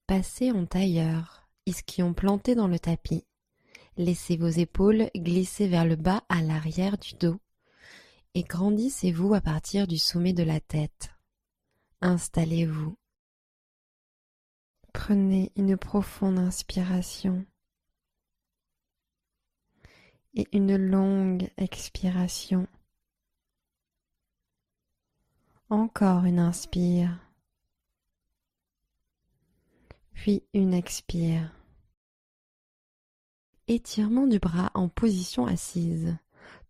Passez en tailleur, ischion planté dans le tapis. Laissez vos épaules glisser vers le bas à l'arrière du dos et grandissez-vous à partir du sommet de la tête. Installez-vous. Prenez une profonde inspiration et une longue expiration. Encore une inspire, puis une expire. Étirement du bras en position assise.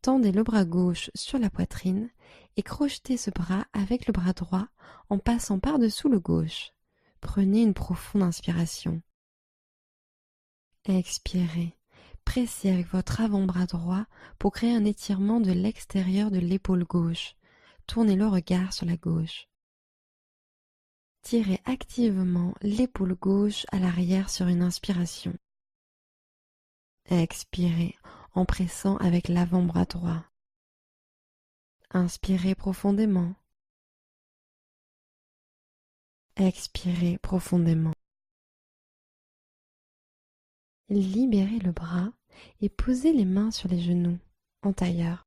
Tendez le bras gauche sur la poitrine et crochetez ce bras avec le bras droit en passant par-dessous le gauche. Prenez une profonde inspiration. Expirez. Pressez avec votre avant-bras droit pour créer un étirement de l'extérieur de l'épaule gauche. Tournez le regard sur la gauche. Tirez activement l'épaule gauche à l'arrière sur une inspiration. Expirez en pressant avec l'avant-bras droit. Inspirez profondément. Expirez profondément. Libérez le bras et posez les mains sur les genoux, en tailleur.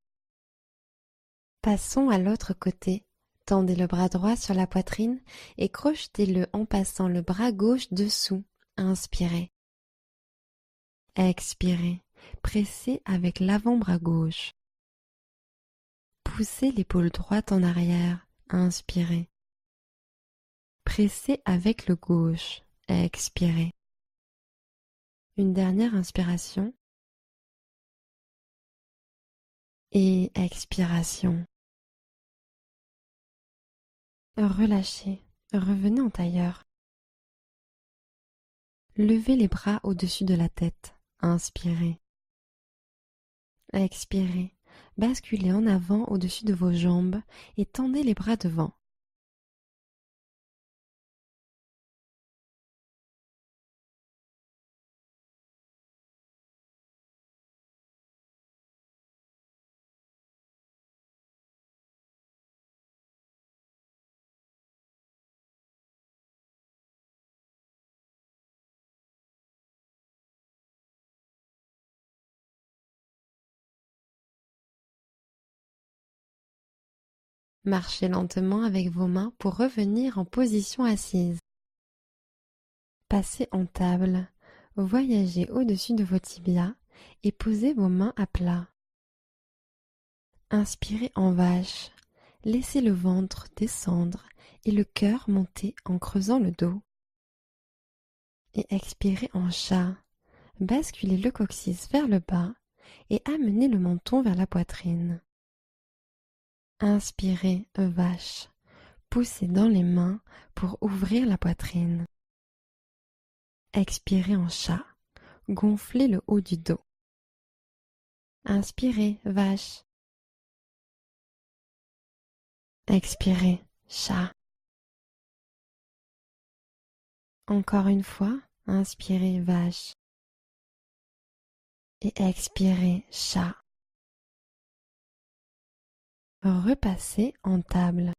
Passons à l'autre côté. Tendez le bras droit sur la poitrine et crochetez-le en passant le bras gauche dessous. Inspirez. Expirez. Pressez avec l'avant-bras gauche. Poussez l'épaule droite en arrière. Inspirez. Pressez avec le gauche. Expirez. Une dernière inspiration. Et expiration. Relâchez. Revenez en tailleur. Levez les bras au-dessus de la tête. Inspirez. Expirez. Basculez en avant au-dessus de vos jambes et tendez les bras devant. Marchez lentement avec vos mains pour revenir en position assise. Passez en table, voyagez au-dessus de vos tibias et posez vos mains à plat. Inspirez en vache, laissez le ventre descendre et le cœur monter en creusant le dos. Et expirez en chat, basculez le coccyx vers le bas et amenez le menton vers la poitrine. Inspirez vache, poussez dans les mains pour ouvrir la poitrine. Expirez en chat, gonflez le haut du dos. Inspirez vache. Expirez chat. Encore une fois, inspirez vache. Et expirez chat. Repassez en table.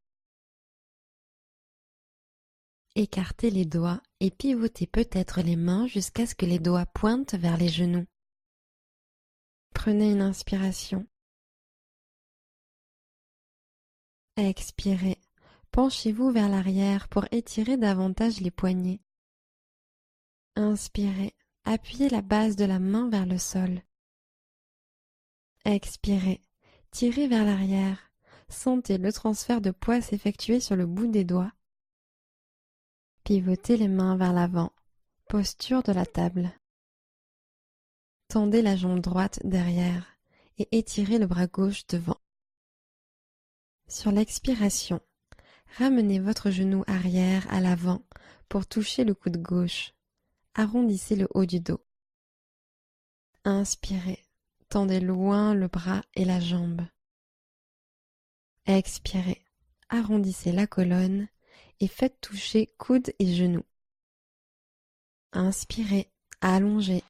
Écartez les doigts et pivotez peut-être les mains jusqu'à ce que les doigts pointent vers les genoux. Prenez une inspiration. Expirez. Penchez-vous vers l'arrière pour étirer davantage les poignets. Inspirez. Appuyez la base de la main vers le sol. Expirez. Tirez vers l'arrière. Sentez le transfert de poids s'effectuer sur le bout des doigts. Pivotez les mains vers l'avant. Posture de la table. Tendez la jambe droite derrière et étirez le bras gauche devant. Sur l'expiration, ramenez votre genou arrière à l'avant pour toucher le coude gauche. Arrondissez le haut du dos. Inspirez. Tendez loin le bras et la jambe. Expirez. Arrondissez la colonne et faites toucher coude et genou. Inspirez. Allongez.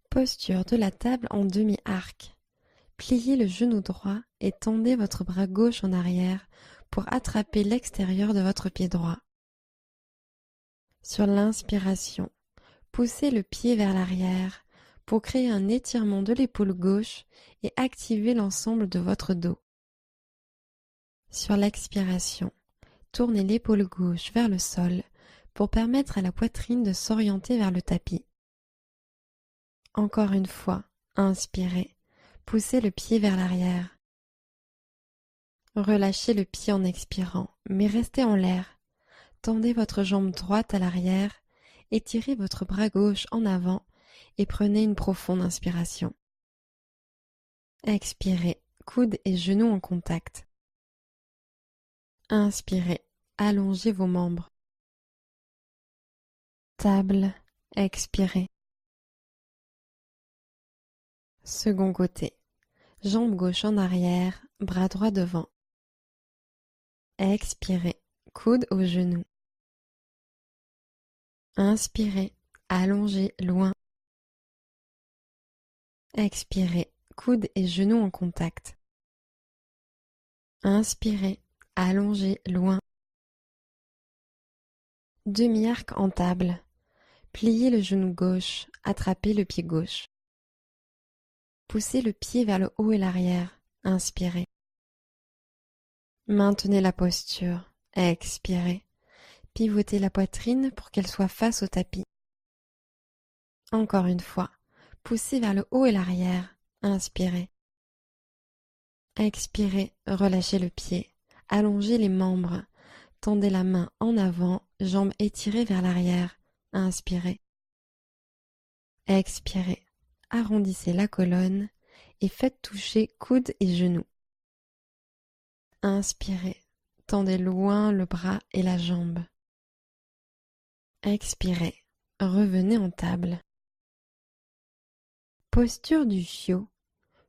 Posture de la table en demi-arc. Pliez le genou droit et tendez votre bras gauche en arrière pour attraper l'extérieur de votre pied droit. Sur l'inspiration, poussez le pied vers l'arrière pour créer un étirement de l'épaule gauche et activer l'ensemble de votre dos. Sur l'expiration, tournez l'épaule gauche vers le sol pour permettre à la poitrine de s'orienter vers le tapis. Encore une fois, inspirez, poussez le pied vers l'arrière. Relâchez le pied en expirant, mais restez en l'air. Tendez votre jambe droite à l'arrière, étirez votre bras gauche en avant et prenez une profonde inspiration. Expirez, coudes et genoux en contact. Inspirez, allongez vos membres. Table, expirez. Second côté. Jambe gauche en arrière, bras droit devant. Expirez, coudes aux genoux. Inspirez, allongez loin. Expirez, coudes et genoux en contact. Inspirez, allongez loin. Demi-arc en table. Pliez le genou gauche, attrapez le pied gauche. Poussez le pied vers le haut et l'arrière. Inspirez. Maintenez la posture. Expirez. Pivotez la poitrine pour qu'elle soit face au tapis. Encore une fois. Poussez vers le haut et l'arrière. Inspirez. Expirez. Relâchez le pied. Allongez les membres. Tendez la main en avant, jambes étirées vers l'arrière. Inspirez. Expirez. Arrondissez la colonne et faites toucher coudes et genoux. Inspirez. Tendez loin le bras et la jambe. Expirez. Revenez en table. Posture du chiot.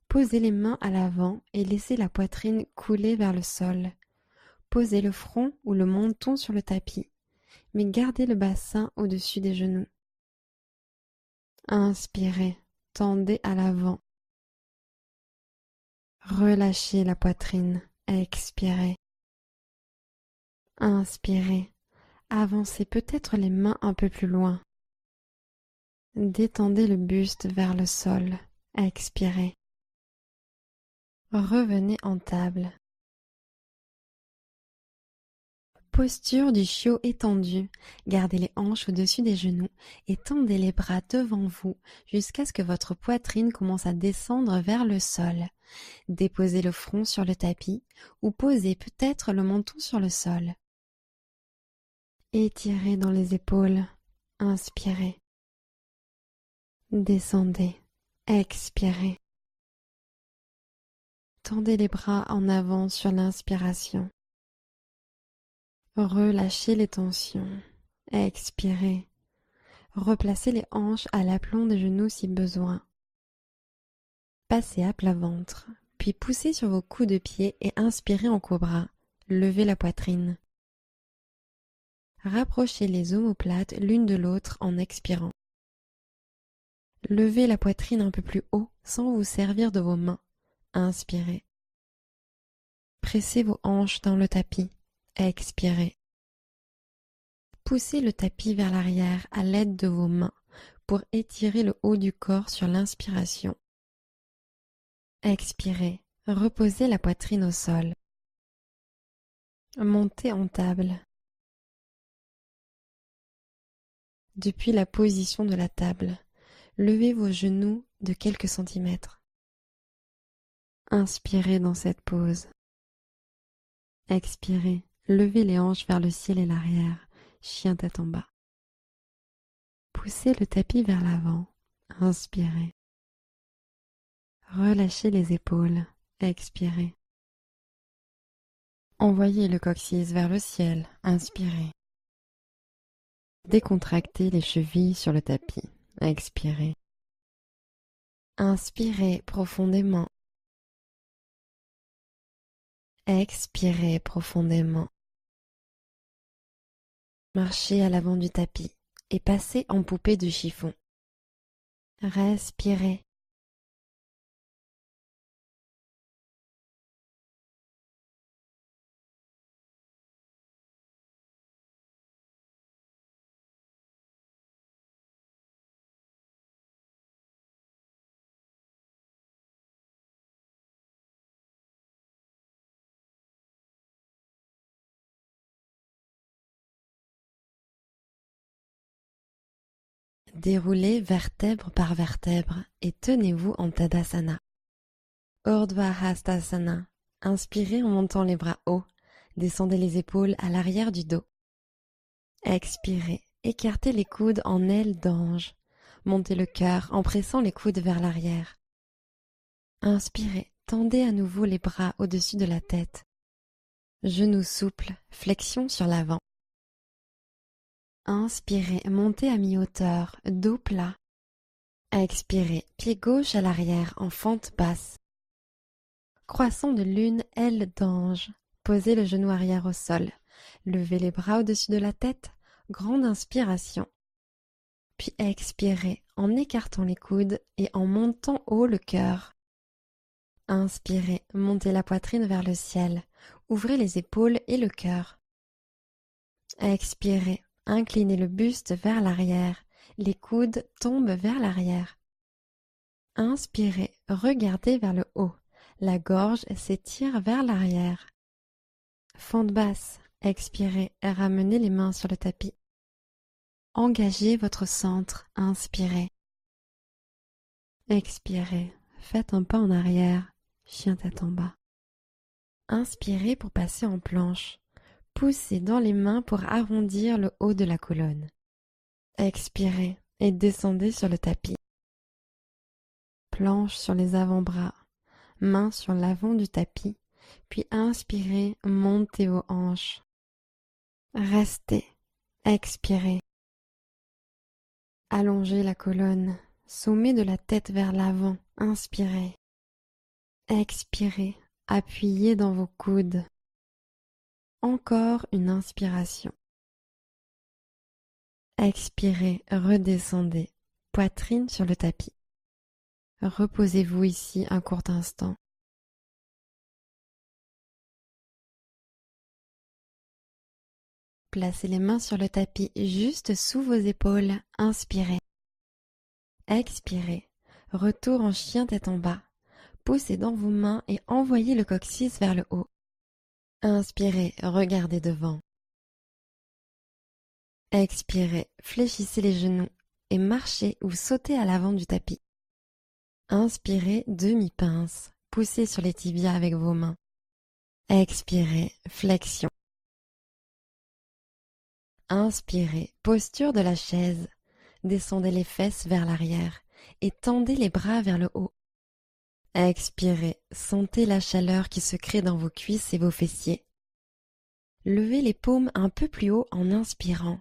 Posez les mains à l'avant et laissez la poitrine couler vers le sol. Posez le front ou le menton sur le tapis, mais gardez le bassin au-dessus des genoux. Inspirez. Tendez à l'avant. Relâchez la poitrine. Expirez. Inspirez. Avancez peut-être les mains un peu plus loin. Détendez le buste vers le sol. Expirez. Revenez en table. Posture du chiot étendu. Gardez les hanches au-dessus des genoux et tendez les bras devant vous jusqu'à ce que votre poitrine commence à descendre vers le sol. Déposez le front sur le tapis ou posez peut-être le menton sur le sol. Étirez dans les épaules. Inspirez. Descendez. Expirez. Tendez les bras en avant sur l'inspiration. Relâchez les tensions. Expirez. Replacez les hanches à l'aplomb des genoux si besoin. Passez à plat ventre, puis poussez sur vos coups de pied et inspirez en cobra. Levez la poitrine. Rapprochez les omoplates l'une de l'autre en expirant. Levez la poitrine un peu plus haut sans vous servir de vos mains. Inspirez. Pressez vos hanches dans le tapis. Expirez. Poussez le tapis vers l'arrière à l'aide de vos mains pour étirer le haut du corps sur l'inspiration. Expirez. Reposez la poitrine au sol. Montez en table. Depuis la position de la table, levez vos genoux de quelques centimètres. Inspirez dans cette pose. Expirez. Levez les hanches vers le ciel et l'arrière. Chien tête en bas. Poussez le tapis vers l'avant. Inspirez. Relâchez les épaules. Expirez. Envoyez le coccyx vers le ciel. Inspirez. Décontractez les chevilles sur le tapis. Expirez. Inspirez profondément. Expirez profondément. Marchez à l'avant du tapis et passez en poupée de chiffon. Respirez. Déroulez vertèbre par vertèbre et tenez-vous en Tadasana. Urdhva Hastasana. Inspirez en montant les bras hauts. Descendez les épaules à l'arrière du dos. Expirez. Écartez les coudes en aile d'ange. Montez le cœur en pressant les coudes vers l'arrière. Inspirez. Tendez à nouveau les bras au-dessus de la tête. Genoux souples, flexion sur l'avant. Inspirez, montez à mi-hauteur, dos plat. Expirez, pied gauche à l'arrière en fente basse. Croissant de lune, aile d'ange. Posez le genou arrière au sol. Levez les bras au-dessus de la tête. Grande inspiration. Puis expirez en écartant les coudes et en montant haut le cœur. Inspirez, montez la poitrine vers le ciel. Ouvrez les épaules et le cœur. Expirez, inclinez le buste vers l'arrière. Les coudes tombent vers l'arrière. Inspirez, regardez vers le haut. La gorge s'étire vers l'arrière. Fente basse. Expirez, ramenez les mains sur le tapis. Engagez votre centre. Inspirez. Expirez. Faites un pas en arrière. Chien tête en bas. Inspirez pour passer en planche. Poussez dans les mains pour arrondir le haut de la colonne. Expirez et descendez sur le tapis. Planche sur les avant-bras. Mains sur l'avant du tapis. Puis inspirez, montez aux hanches. Restez. Expirez. Allongez la colonne. Sommet de la tête vers l'avant. Inspirez. Expirez. Appuyez dans vos coudes. Encore une inspiration. Expirez, redescendez. Poitrine sur le tapis. Reposez-vous ici un court instant. Placez les mains sur le tapis juste sous vos épaules. Inspirez. Expirez. Retour en chien tête en bas. Poussez dans vos mains et envoyez le coccyx vers le haut. Inspirez, regardez devant. Expirez, fléchissez les genoux et marchez ou sautez à l'avant du tapis. Inspirez, demi-pince. Poussez sur les tibias avec vos mains. Expirez, flexion. Inspirez, posture de la chaise. Descendez les fesses vers l'arrière et tendez les bras vers le haut. Expirez, sentez la chaleur qui se crée dans vos cuisses et vos fessiers. Levez les paumes un peu plus haut en inspirant,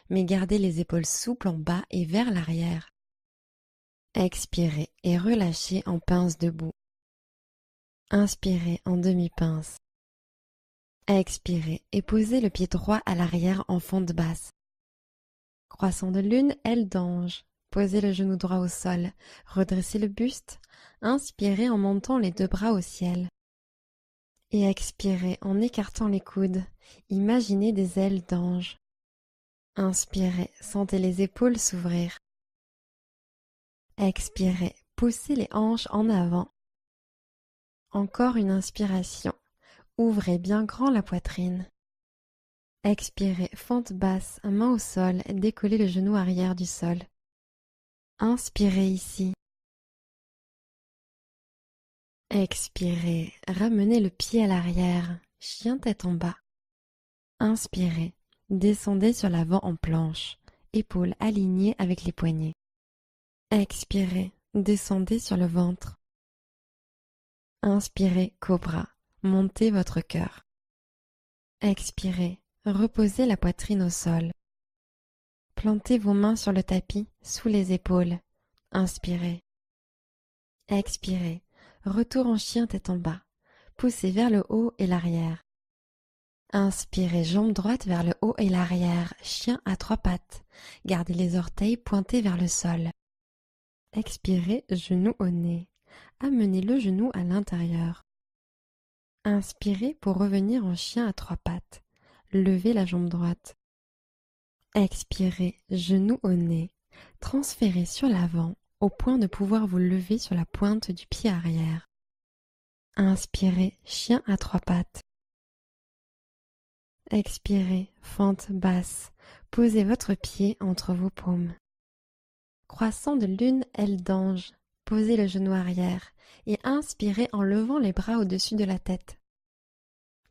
mais gardez les épaules souples en bas et vers l'arrière. Expirez et relâchez en pince debout. Inspirez en demi-pince. Expirez et posez le pied droit à l'arrière en fente basse. Croissant de lune, aile d'ange. Posez le genou droit au sol. Redressez le buste. Inspirez en montant les deux bras au ciel. Et expirez en écartant les coudes. Imaginez des ailes d'ange. Inspirez, sentez les épaules s'ouvrir. Expirez, poussez les hanches en avant. Encore une inspiration. Ouvrez bien grand la poitrine. Expirez, fente basse, main au sol, décollez le genou arrière du sol. Inspirez ici. Expirez, ramenez le pied à l'arrière, chien tête en bas. Inspirez, descendez sur l'avant en planche, épaules alignées avec les poignets. Expirez, descendez sur le ventre. Inspirez, cobra, montez votre cœur. Expirez, reposez la poitrine au sol. Plantez vos mains sur le tapis, sous les épaules. Inspirez. Expirez, retour en chien tête en bas. Poussez vers le haut et l'arrière. Inspirez, jambe droite vers le haut et l'arrière, chien à trois pattes. Gardez les orteils pointés vers le sol. Expirez, genou au nez. Amenez le genou à l'intérieur. Inspirez pour revenir en chien à trois pattes. Levez la jambe droite. Expirez, genou au nez. Transférez sur l'avant au point de pouvoir vous lever sur la pointe du pied arrière. Inspirez, chien à trois pattes. Expirez, fente basse. Posez votre pied entre vos paumes. Croissant de lune, aile d'ange. Posez le genou arrière et inspirez en levant les bras au-dessus de la tête.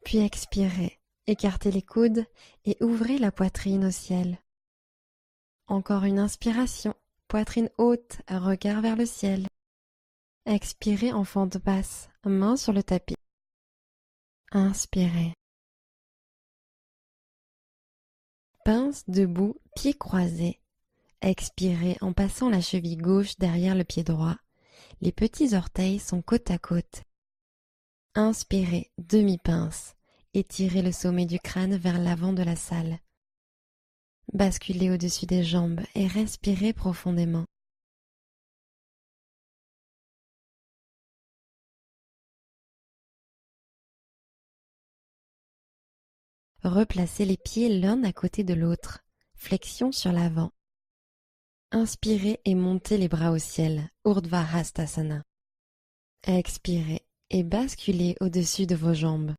Puis expirez, écartez les coudes et ouvrez la poitrine au ciel. Encore une inspiration, poitrine haute, regard vers le ciel. Expirez en fente basse, main sur le tapis. Inspirez. Pince debout, pieds croisés. Expirez en passant la cheville gauche derrière le pied droit. Les petits orteils sont côte à côte. Inspirez, demi-pince. Étirez le sommet du crâne vers l'avant de la salle. Basculez au-dessus des jambes et respirez profondément. Replacez les pieds l'un à côté de l'autre. Flexion sur l'avant. Inspirez et montez les bras au ciel, Urdhva Hastasana. Expirez et basculez au-dessus de vos jambes.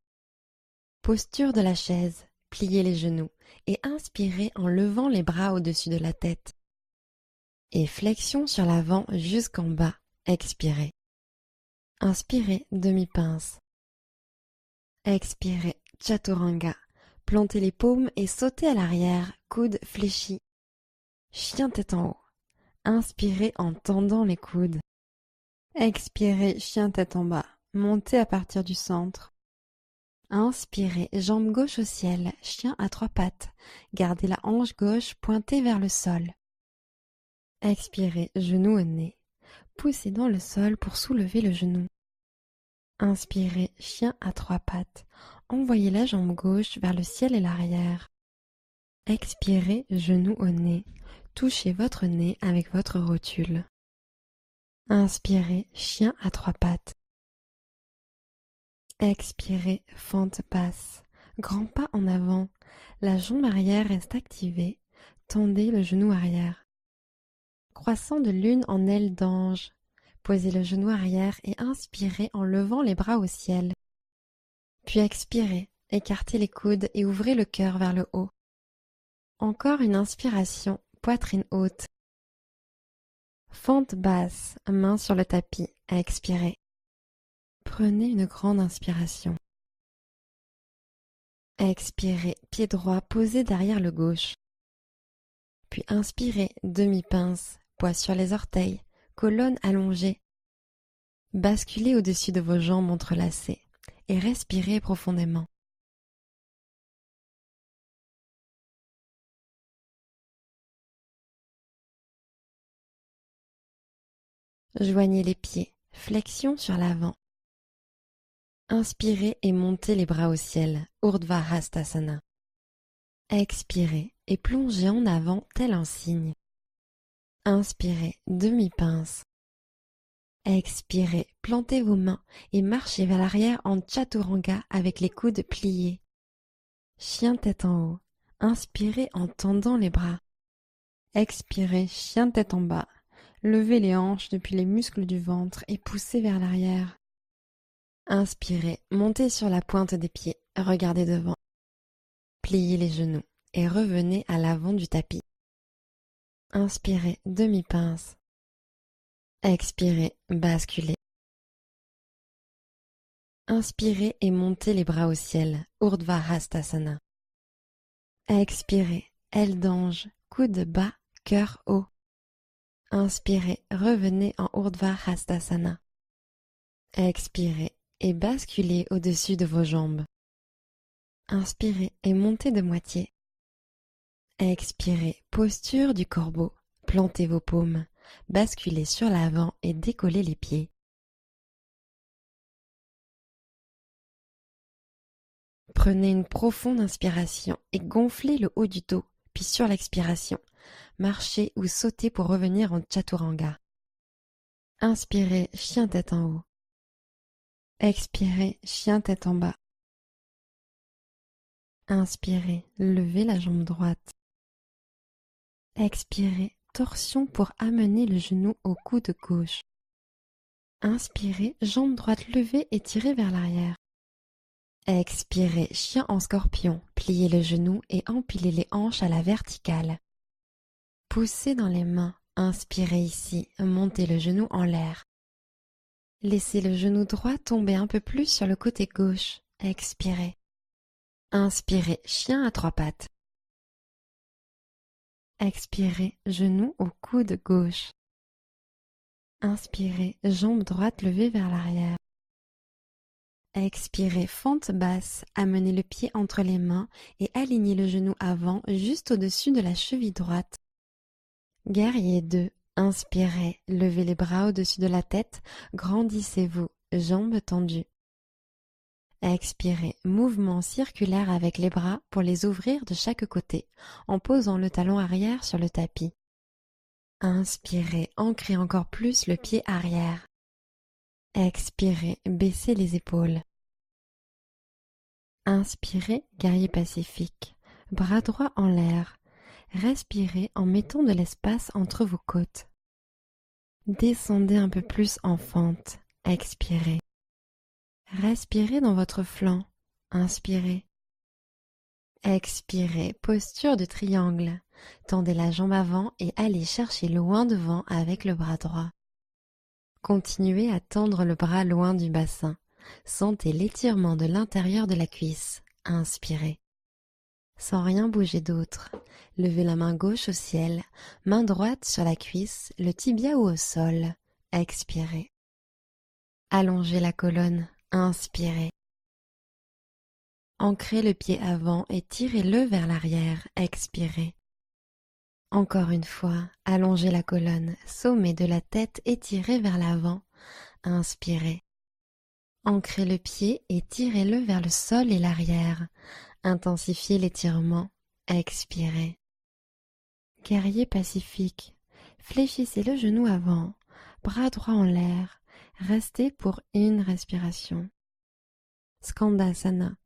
Posture de la chaise, pliez les genoux et inspirez en levant les bras au-dessus de la tête. Et flexion sur l'avant jusqu'en bas, expirez. Inspirez, demi-pince. Expirez, Chaturanga. Plantez les paumes et sautez à l'arrière, coudes fléchis. Chien tête en haut. Inspirez en tendant les coudes. Expirez, chien tête en bas. Montez à partir du centre. Inspirez, jambe gauche au ciel, chien à trois pattes. Gardez la hanche gauche pointée vers le sol. Expirez, genou au nez. Poussez dans le sol pour soulever le genou. Inspirez, chien à trois pattes. Envoyez la jambe gauche vers le ciel et l'arrière. Expirez, genou au nez. Touchez votre nez avec votre rotule. Inspirez, chien à trois pattes. Expirez, fente basse. Grand pas en avant. La jambe arrière reste activée. Tendez le genou arrière. Croissant de lune en aile d'ange. Posez le genou arrière et inspirez en levant les bras au ciel. Puis expirez, écartez les coudes et ouvrez le cœur vers le haut. Encore une inspiration, poitrine haute. Fente basse, main sur le tapis, expirez. Prenez une grande inspiration. Expirez, pied droit posé derrière le gauche. Puis inspirez, demi-pince, poids sur les orteils, colonne allongée. Basculez au-dessus de vos jambes entrelacées et respirez profondément. Joignez les pieds, flexion sur l'avant. Inspirez et montez les bras au ciel, Urdhva Hastasana. Expirez et plongez en avant tel un cygne. Inspirez, demi-pince. Expirez, plantez vos mains et marchez vers l'arrière en Chaturanga avec les coudes pliés. Chien tête en haut. Inspirez en tendant les bras. Expirez, chien tête en bas. Levez les hanches depuis les muscles du ventre et poussez vers l'arrière. Inspirez, montez sur la pointe des pieds, regardez devant. Pliez les genoux et revenez à l'avant du tapis. Inspirez, demi-pince. Expirez, basculez. Inspirez et montez les bras au ciel, Urdhva Hastasana. Expirez, aile d'ange, coude bas, cœur haut. Inspirez, revenez en Urdhva Hastasana. Expirez et basculez au-dessus de vos jambes. Inspirez et montez de moitié. Expirez, posture du corbeau. Plantez vos paumes, basculez sur l'avant et décollez les pieds. Prenez une profonde inspiration et gonflez le haut du dos, puis sur l'expiration, marchez ou sautez pour revenir en Chaturanga. Inspirez, chien tête en haut. Expirez, chien tête en bas. Inspirez, levez la jambe droite. Expirez, torsion pour amener le genou au coude gauche. Inspirez, jambe droite levée et tirée vers l'arrière. Expirez, chien en scorpion, pliez le genou et empilez les hanches à la verticale. Poussez dans les mains, Inspirez ici, montez le genou en l'air. Laissez le genou droit tomber un peu plus sur le côté gauche. Expirez. Inspirez, chien à trois pattes. Expirez, genou au coude gauche. Inspirez, jambe droite levée vers l'arrière. Expirez, fente basse, amenez le pied entre les mains et alignez le genou avant juste au-dessus de la cheville droite. Guerrier 2. Inspirez, levez les bras au-dessus de la tête, grandissez-vous, jambes tendues. Expirez, mouvement circulaire avec les bras pour les ouvrir de chaque côté, en posant le talon arrière sur le tapis. Inspirez, ancrez encore plus le pied arrière. Expirez, baissez les épaules. Inspirez, guerrier pacifique, bras droit en l'air. Respirez en mettant de l'espace entre vos côtes. Descendez un peu plus en fente. Expirez. Respirez dans votre flanc. Inspirez. Expirez, posture de triangle. Tendez la jambe avant et allez chercher loin devant avec le bras droit. Continuez à tendre le bras loin du bassin. Sentez l'étirement de l'intérieur de la cuisse. Inspirez. Sans rien bouger d'autre, levez la main gauche au ciel, main droite sur la cuisse, le tibia ou au sol. Expirez. Allongez la colonne. Inspirez. Ancrez le pied avant et tirez-le vers l'arrière. Expirez. Encore une fois, allongez la colonne, sommet de la tête étiré vers l'avant. Inspirez. Ancrez le pied et tirez-le vers le sol et l'arrière. Intensifiez l'étirement. Expirez. Guerrier pacifique. Fléchissez le genou avant, bras droit en l'air. Restez pour une respiration. Skandasana.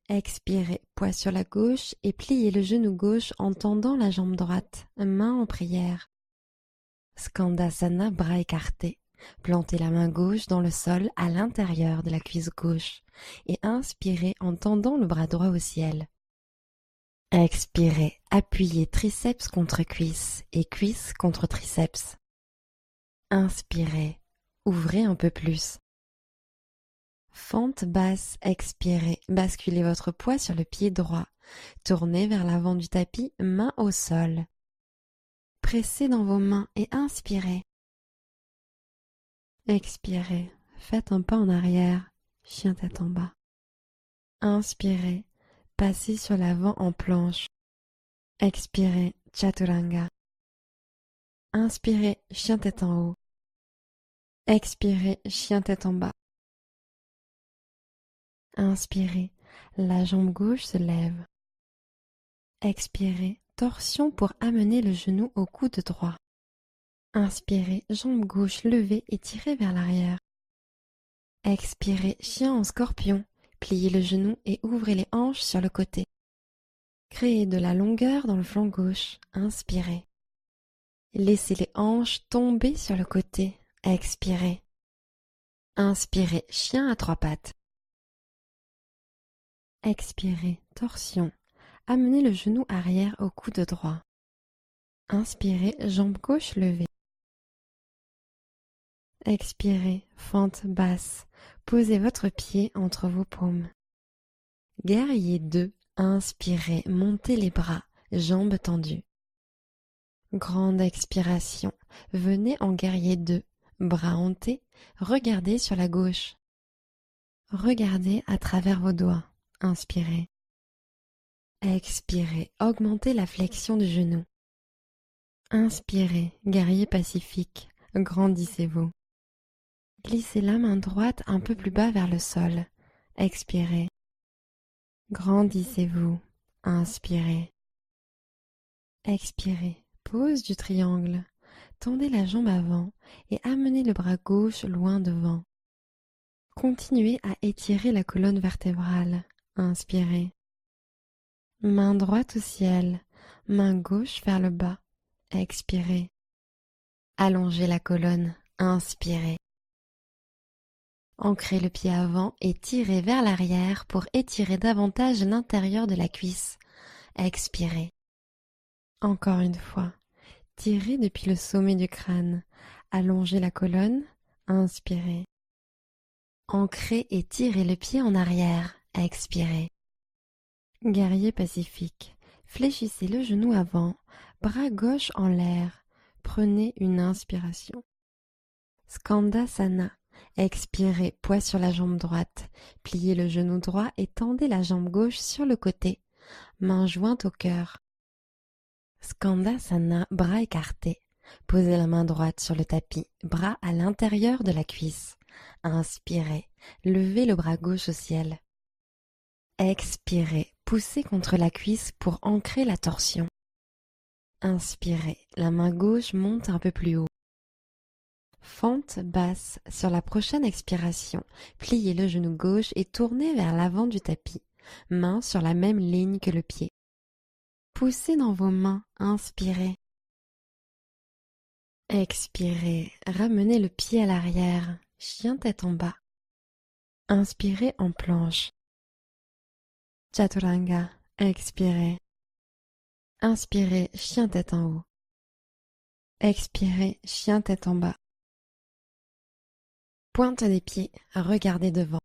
Expirez, poids sur la gauche et pliez le genou gauche en tendant la jambe droite, main en prière. Skandasana, bras écartés. Plantez la main gauche dans le sol à l'intérieur de la cuisse gauche et inspirez en tendant le bras droit au ciel. Expirez, appuyez triceps contre cuisse et cuisse contre triceps. Inspirez, ouvrez un peu plus. Fente basse, expirez, basculez votre poids sur le pied droit. Tournez vers l'avant du tapis, main au sol. Pressez dans vos mains et inspirez. Expirez, faites un pas en arrière, chien tête en bas. Inspirez, passez sur l'avant en planche. Expirez, chaturanga. Inspirez, chien tête en haut. Expirez, chien tête en bas. Inspirez, la jambe gauche se lève. Expirez, torsion pour amener le genou au coude droit. Inspirez, jambe gauche levée et tirée vers l'arrière. Expirez, chien en scorpion. Pliez le genou et ouvrez les hanches sur le côté. Créez de la longueur dans le flanc gauche. Inspirez. Laissez les hanches tomber sur le côté. Expirez. Inspirez, chien à trois pattes. Expirez, torsion. Amenez le genou arrière au coude droit. Inspirez, jambe gauche levée. Expirez, fente basse. Posez votre pied entre vos paumes. Guerrier 2. Inspirez, montez les bras, jambes tendues. Grande expiration. Venez en guerrier 2. Bras hantés, regardez sur la gauche. Regardez à travers vos doigts. Inspirez. Expirez, augmentez la flexion du genou. Inspirez, guerrier pacifique, grandissez-vous. Glissez la main droite un peu plus bas vers le sol. Expirez. Grandissez-vous. Inspirez. Expirez. Pose du triangle. Tendez la jambe avant et amenez le bras gauche loin devant. Continuez à étirer la colonne vertébrale. Inspirez. Main droite au ciel. Main gauche vers le bas. Expirez. Allongez la colonne. Inspirez. Ancrez le pied avant et tirez vers l'arrière pour étirer davantage l'intérieur de la cuisse. Expirez. Encore une fois. Tirez depuis le sommet du crâne. Allongez la colonne. Inspirez. Ancrez et tirez le pied en arrière. Expirez. Guerrier pacifique. Fléchissez le genou avant. Bras gauche en l'air. Prenez une inspiration. Skandasana. Expirez, poids sur la jambe droite. Pliez le genou droit et tendez la jambe gauche sur le côté. Mains jointes au cœur. Skandasana, bras écartés. Posez la main droite sur le tapis, bras à l'intérieur de la cuisse. Inspirez, levez le bras gauche au ciel. Expirez, poussez contre la cuisse pour ancrer la torsion. Inspirez, la main gauche monte un peu plus haut. Fente basse. Sur la prochaine expiration, pliez le genou gauche et tournez vers l'avant du tapis, main sur la même ligne que le pied. Poussez dans vos mains, inspirez. Expirez, ramenez le pied à l'arrière, chien tête en bas. Inspirez en planche. Chaturanga, expirez. Inspirez, chien tête en haut. Expirez, chien tête en bas. Pointe des pieds, regardez devant.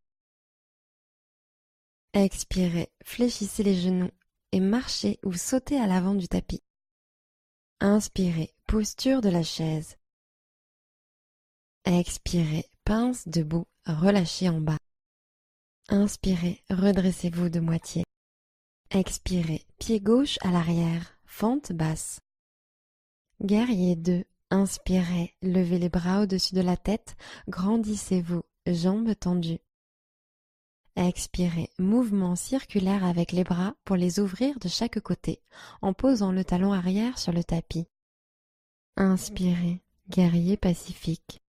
Expirez, fléchissez les genoux et marchez ou sautez à l'avant du tapis. Inspirez, posture de la chaise. Expirez, pince debout, relâchez en bas. Inspirez, redressez-vous de moitié. Expirez, pied gauche à l'arrière, fente basse. Guerrier 2, inspirez, levez les bras au-dessus de la tête, grandissez-vous, jambes tendues. Expirez, mouvement circulaire avec les bras pour les ouvrir de chaque côté, en posant le talon arrière sur le tapis. Inspirez, guerrier pacifique.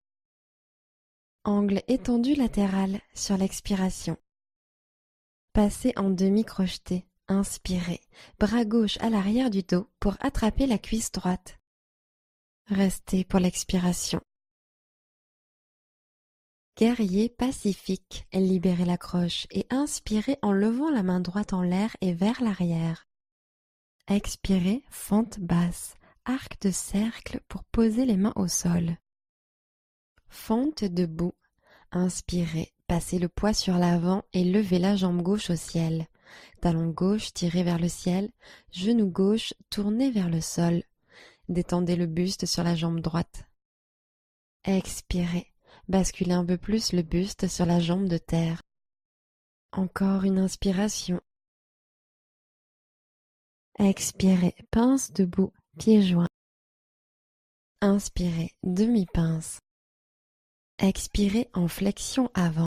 Angle étendu latéral sur l'expiration. Passez en demi-crocheté. Inspirez, bras gauche à l'arrière du dos pour attraper la cuisse droite. Restez pour l'expiration. Guerrier pacifique, libérez la croche et inspirez en levant la main droite en l'air et vers l'arrière. Expirez, fente basse, arc de cercle pour poser les mains au sol. Fente debout. Inspirez, passez le poids sur l'avant et levez la jambe gauche au ciel. Talon gauche tiré vers le ciel, genou gauche tourné vers le sol. Détendez le buste sur la jambe droite. Expirez, basculez un peu plus le buste sur la jambe de terre. Encore une inspiration. Expirez, pince debout, pieds joints. Inspirez, demi-pince. Expirez en flexion avant.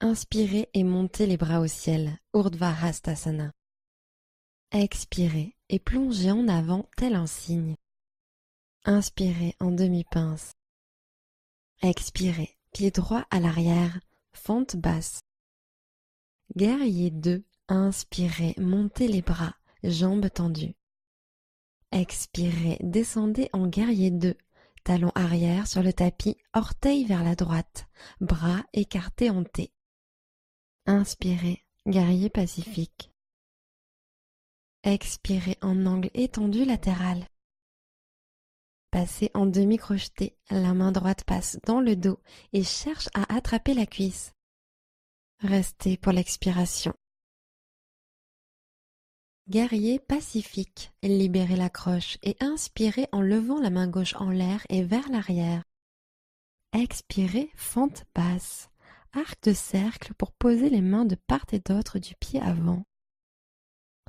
Inspirez et montez les bras au ciel, Urdhva Hastasana. Expirez et plongez en avant tel un cygne. Inspirez en demi-pince. Expirez, pied droit à l'arrière, fente basse. Guerrier 2, inspirez, montez les bras, jambes tendues. Expirez, descendez en guerrier 2, talon arrière sur le tapis, orteil vers la droite, bras écartés en T. Inspirez, guerrier pacifique. Expirez en angle étendu latéral. Passez en demi-crocheté, la main droite passe dans le dos et cherche à attraper la cuisse. Restez pour l'expiration. Guerrier pacifique, libérez la croche et inspirez en levant la main gauche en l'air et vers l'arrière. Expirez, fente basse, arc de cercle pour poser les mains de part et d'autre du pied avant.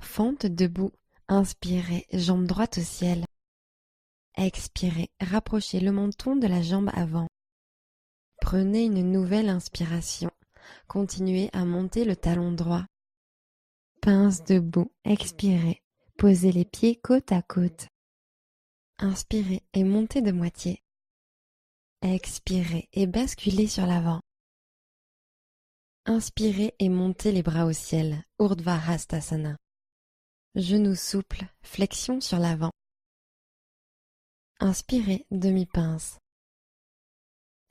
Fente debout, inspirez, jambe droite au ciel. Expirez, rapprochez le menton de la jambe avant. Prenez une nouvelle inspiration. Continuez à monter le talon droit. Pince debout, expirez, posez les pieds côte à côte. Inspirez et montez de moitié. Expirez et basculez sur l'avant. Inspirez et montez les bras au ciel, Urdhva Hastasana. Genoux souples, flexion sur l'avant. Inspirez, demi-pince.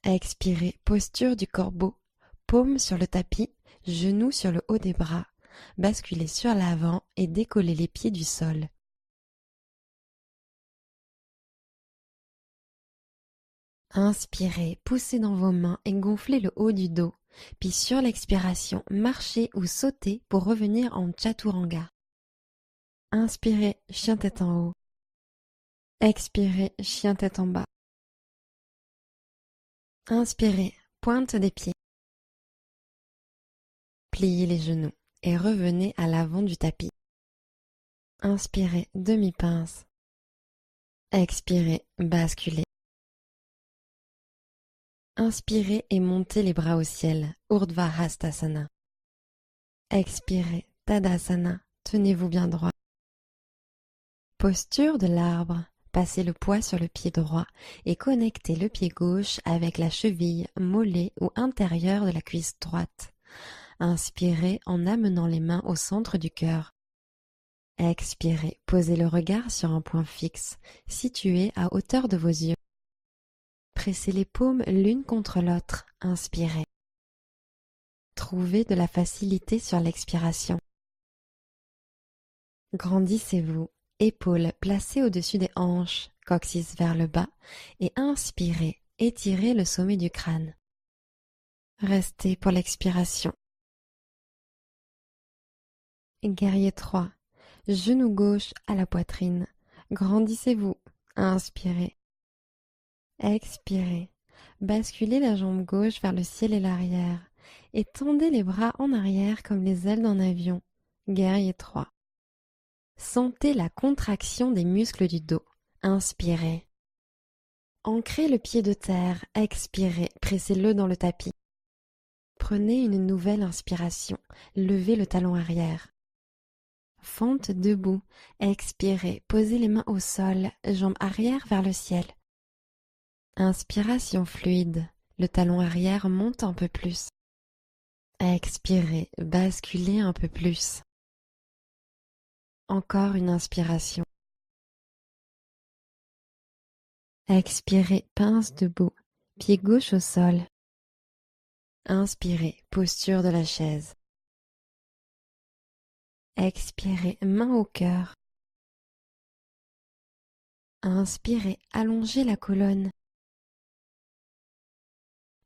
Expirez, posture du corbeau, paume sur le tapis, genoux sur le haut des bras. Basculez sur l'avant et décollez les pieds du sol. Inspirez, poussez dans vos mains et gonflez le haut du dos. Puis sur l'expiration, marchez ou sautez pour revenir en Chaturanga. Inspirez, chien tête en haut. Expirez, chien tête en bas. Inspirez, pointe des pieds. Pliez les genoux et revenez à l'avant du tapis. Inspirez, demi-pince. Expirez, basculez. Inspirez et montez les bras au ciel, Urdhva Hastasana. Expirez, Tadasana, tenez-vous bien droit. Posture de l'arbre, passez le poids sur le pied droit et connectez le pied gauche avec la cheville, mollet ou intérieur de la cuisse droite. Inspirez en amenant les mains au centre du cœur. Expirez, posez le regard sur un point fixe, situé à hauteur de vos yeux. Pressez les paumes l'une contre l'autre, inspirez. Trouvez de la facilité sur l'expiration. Grandissez-vous, épaules placées au-dessus des hanches, coccyx vers le bas, et inspirez, étirez le sommet du crâne. Restez pour l'expiration. Guerrier 3. Genou gauche à la poitrine. Grandissez-vous, inspirez. Expirez. Basculez la jambe gauche vers le ciel et l'arrière et tendez les bras en arrière comme les ailes d'un avion. Guerrier 3. Sentez la contraction des muscles du dos. Inspirez. Ancrez le pied de terre. Expirez. Pressez-le dans le tapis. Prenez une nouvelle inspiration. Levez le talon arrière. Fente debout. Expirez. Posez les mains au sol. Jambes arrière vers le ciel. Inspiration fluide, le talon arrière monte un peu plus. Expirez, basculez un peu plus. Encore une inspiration. Expirez, pince debout, pied gauche au sol. Inspirez, posture de la chaise. Expirez, main au cœur. Inspirez, allongez la colonne.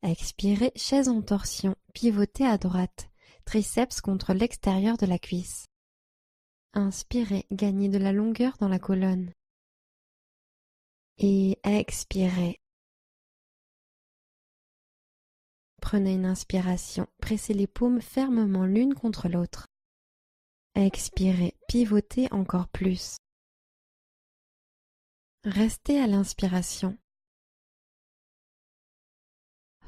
Expirez, chaise en torsion, pivotez à droite, triceps contre l'extérieur de la cuisse. Inspirez, gagnez de la longueur dans la colonne. Et expirez. Prenez une inspiration, pressez les paumes fermement l'une contre l'autre. Expirez, pivotez encore plus. Restez à l'inspiration.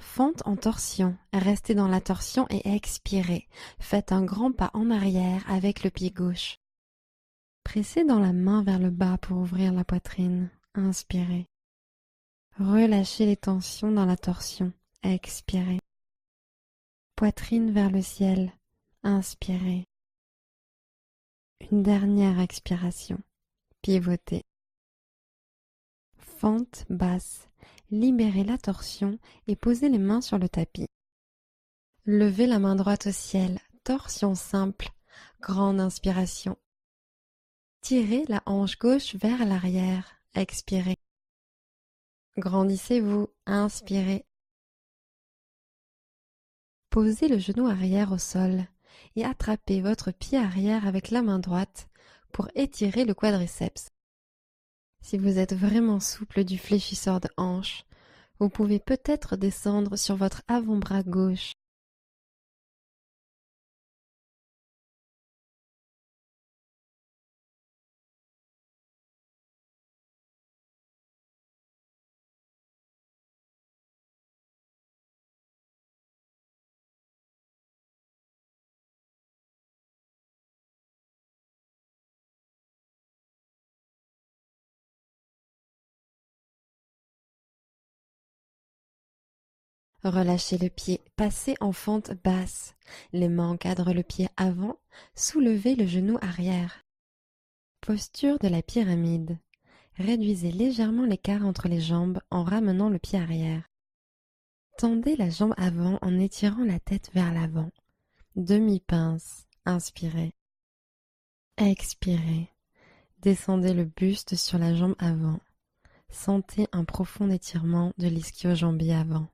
Fente en torsion, restez dans la torsion et expirez. Faites un grand pas en arrière avec le pied gauche. Pressez dans la main vers le bas pour ouvrir la poitrine. Inspirez. Relâchez les tensions dans la torsion. Expirez. Poitrine vers le ciel. Inspirez. Une dernière expiration. Pivotez. Fente basse. Libérez la torsion et posez les mains sur le tapis. Levez la main droite au ciel. Torsion simple. Grande inspiration. Tirez la hanche gauche vers l'arrière. Expirez. Grandissez-vous. Inspirez. Posez le genou arrière au sol et attrapez votre pied arrière avec la main droite pour étirer le quadriceps. Si vous êtes vraiment souple du fléchisseur de hanche, vous pouvez peut-être descendre sur votre avant-bras gauche. Relâchez le pied, passez en fente basse. Les mains encadrent le pied avant, soulevez le genou arrière. Posture de la pyramide. Réduisez légèrement l'écart entre les jambes en ramenant le pied arrière. Tendez la jambe avant en étirant la tête vers l'avant. Demi-pince. Inspirez. Expirez. Descendez le buste sur la jambe avant. Sentez un profond étirement de l'ischio-jambier avant.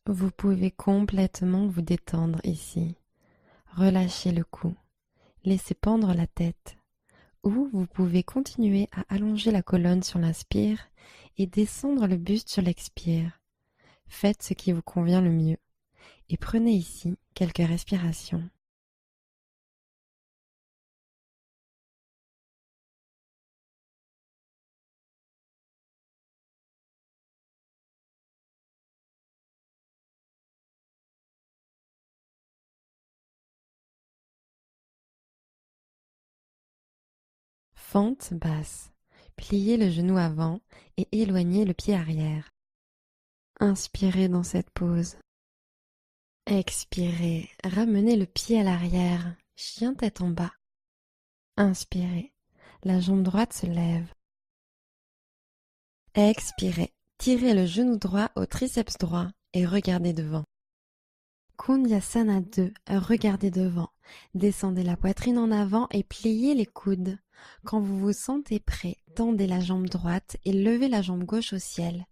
Vous pouvez complètement vous détendre ici. Relâchez le cou. Laissez pendre la tête. Ou vous pouvez continuer à allonger la colonne sur l'inspire et descendre le buste sur l'expire. Faites ce qui vous convient le mieux. Et prenez ici quelques respirations. Fente basse. Pliez le genou avant et éloignez le pied arrière. Inspirez dans cette pose. Expirez. Ramenez le pied à l'arrière. Chien tête en bas. Inspirez. La jambe droite se lève. Expirez. Tirez le genou droit au triceps droit et regardez devant. Kundasana 2, regardez devant. Descendez la poitrine en avant et pliez les coudes. Quand vous vous sentez prêt, tendez la jambe droite et levez la jambe gauche au ciel.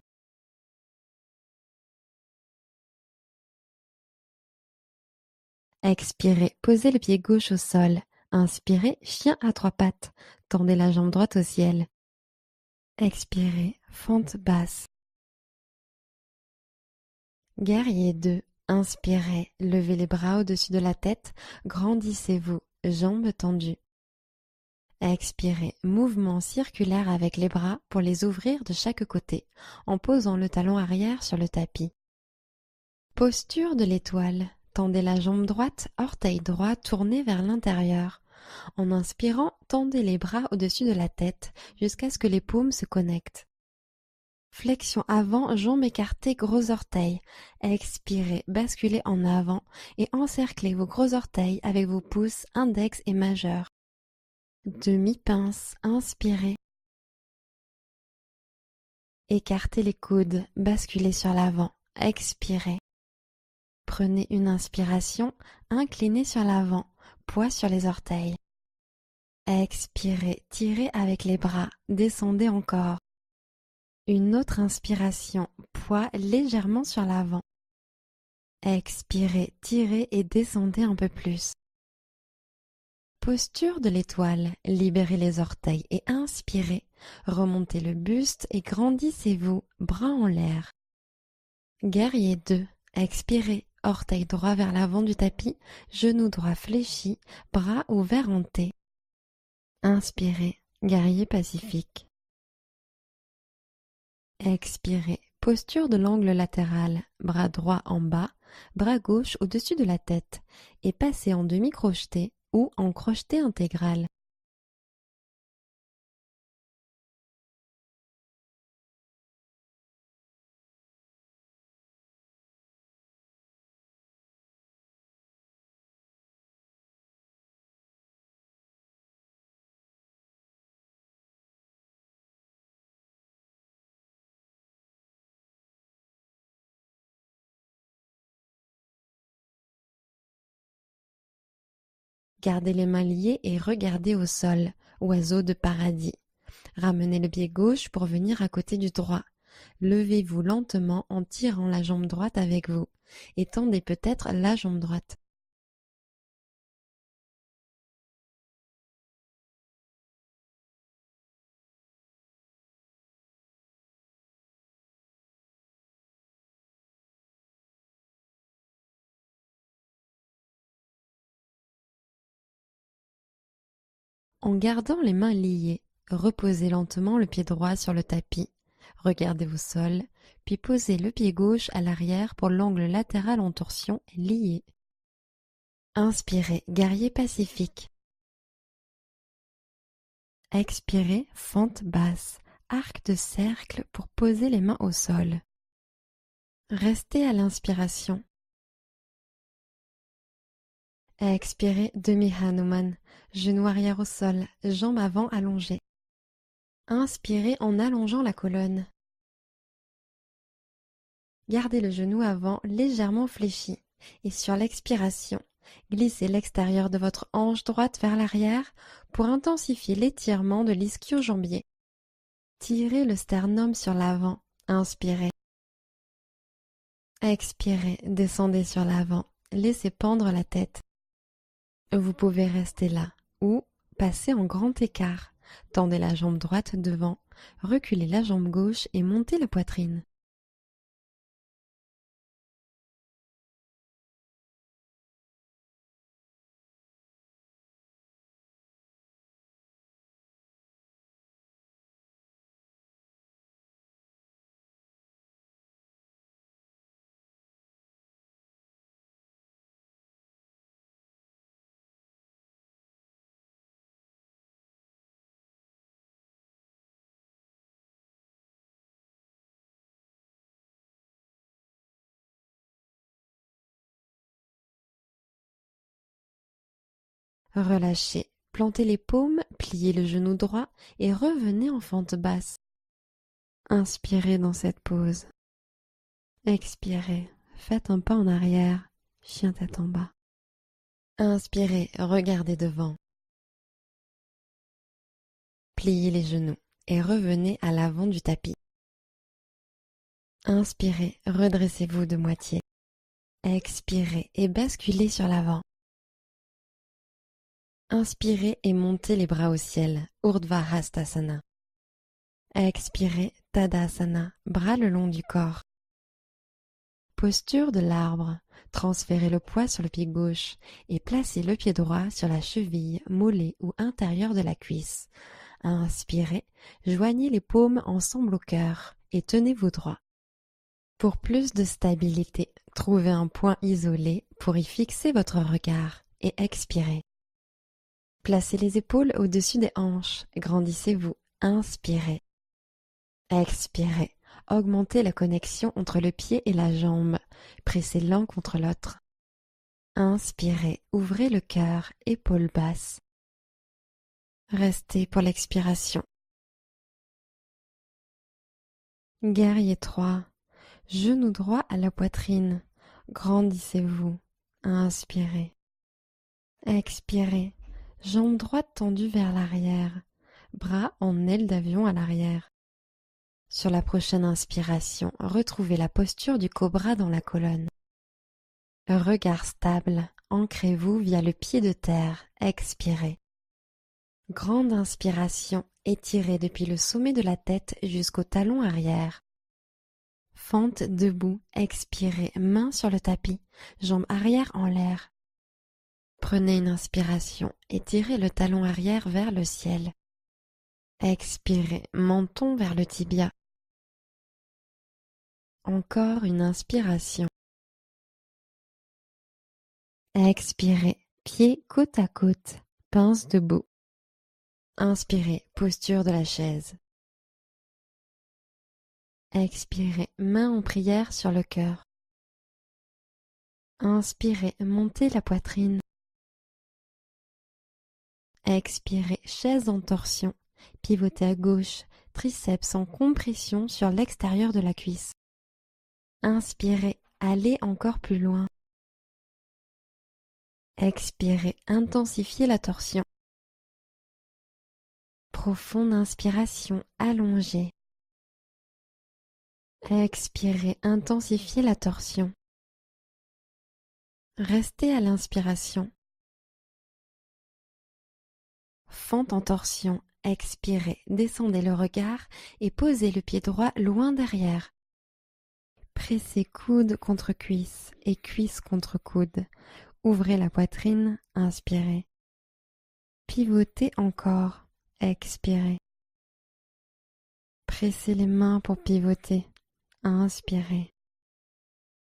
Expirez, posez le pied gauche au sol. Inspirez, chien à trois pattes. Tendez la jambe droite au ciel. Expirez, fente basse. Guerrier 2. Inspirez, levez les bras au-dessus de la tête, grandissez-vous, jambes tendues. Expirez, mouvement circulaire avec les bras pour les ouvrir de chaque côté, en posant le talon arrière sur le tapis. Posture de l'étoile. Tendez la jambe droite, orteil droit tourné vers l'intérieur. En inspirant, tendez les bras au-dessus de la tête jusqu'à ce que les paumes se connectent. Flexion avant, jambes écartées, gros orteils. Expirez, basculez en avant et encerclez vos gros orteils avec vos pouces index et majeur. Demi-pince, inspirez. Écartez les coudes, basculez sur l'avant, expirez. Prenez une inspiration, inclinez sur l'avant, poids sur les orteils. Expirez, tirez avec les bras, descendez encore. Une autre inspiration, poids légèrement sur l'avant. Expirez, tirez et descendez un peu plus. Posture de l'étoile, libérez les orteils et inspirez. Remontez le buste et grandissez-vous, bras en l'air. Guerrier 2, expirez, orteil droit vers l'avant du tapis, genou droit fléchi, bras ouverts en T. Inspirez, guerrier pacifique. Expirez, posture de l'angle latéral, bras droit en bas, bras gauche au-dessus de la tête et passez en demi-crocheté ou en crocheté intégral. Gardez les mains liées et regardez au sol, oiseau de paradis. Ramenez le pied gauche pour venir à côté du droit. Levez-vous lentement en tirant la jambe droite avec vous et tendez peut-être la jambe droite. En gardant les mains liées, reposez lentement le pied droit sur le tapis. Regardez au sol, puis posez le pied gauche à l'arrière pour l'angle latéral en torsion lié. Inspirez, guerrier pacifique. Expirez, fente basse, arc de cercle pour poser les mains au sol. Restez à l'inspiration. Expirez, demi-Hanuman, genou arrière au sol, jambe avant allongée. Inspirez en allongeant la colonne. Gardez le genou avant légèrement fléchi et sur l'expiration, glissez l'extérieur de votre hanche droite vers l'arrière pour intensifier l'étirement de l'ischio-jambier. Tirez le sternum sur l'avant. Inspirez. Expirez, descendez sur l'avant. Laissez pendre la tête. Vous pouvez rester là ou passer en grand écart. Tendez la jambe droite devant, reculez la jambe gauche et montez la poitrine. Relâchez, plantez les paumes, pliez le genou droit et revenez en fente basse. Inspirez dans cette pose. Expirez, faites un pas en arrière, chien tête en bas. Inspirez, regardez devant. Pliez les genoux et revenez à l'avant du tapis. Inspirez, redressez-vous de moitié. Expirez et basculez sur l'avant. Inspirez et montez les bras au ciel, Urdhva Hastasana. Expirez, Tadasana, bras le long du corps. Posture de l'arbre, transférez le poids sur le pied gauche et placez le pied droit sur la cheville, mollet ou intérieur de la cuisse. Inspirez, joignez les paumes ensemble au cœur et tenez-vous droit. Pour plus de stabilité, trouvez un point isolé pour y fixer votre regard et expirez. Placez les épaules au-dessus des hanches, grandissez-vous, inspirez. Expirez, augmentez la connexion entre le pied et la jambe, pressez l'un contre l'autre. Inspirez, ouvrez le cœur, épaules basses. Restez pour l'expiration. Guerrier 3, genou droit à la poitrine, grandissez-vous, inspirez. Expirez, jambe droite tendue vers l'arrière, bras en aile d'avion à l'arrière. Sur la prochaine inspiration, retrouvez la posture du cobra dans la colonne. Regard stable, ancrez-vous via le pied de terre, expirez. Grande inspiration, étirez depuis le sommet de la tête jusqu'au talon arrière. Fente debout, expirez, main sur le tapis, jambes arrière en l'air. Prenez une inspiration, étirez le talon arrière vers le ciel. Expirez, menton vers le tibia. Encore une inspiration. Expirez, pieds côte à côte, pince debout. Inspirez, posture de la chaise. Expirez, main en prière sur le cœur. Inspirez, montez la poitrine. Expirez, chaise en torsion, pivotez à gauche, triceps en compression sur l'extérieur de la cuisse. Inspirez, allez encore plus loin. Expirez, intensifiez la torsion. Profonde inspiration, allongée. Expirez, intensifiez la torsion. Restez à l'inspiration. Fente en torsion, expirez, descendez le regard et posez le pied droit loin derrière. Pressez coude contre cuisse et cuisse contre coude. Ouvrez la poitrine, inspirez. Pivotez encore, expirez. Pressez les mains pour pivoter, inspirez.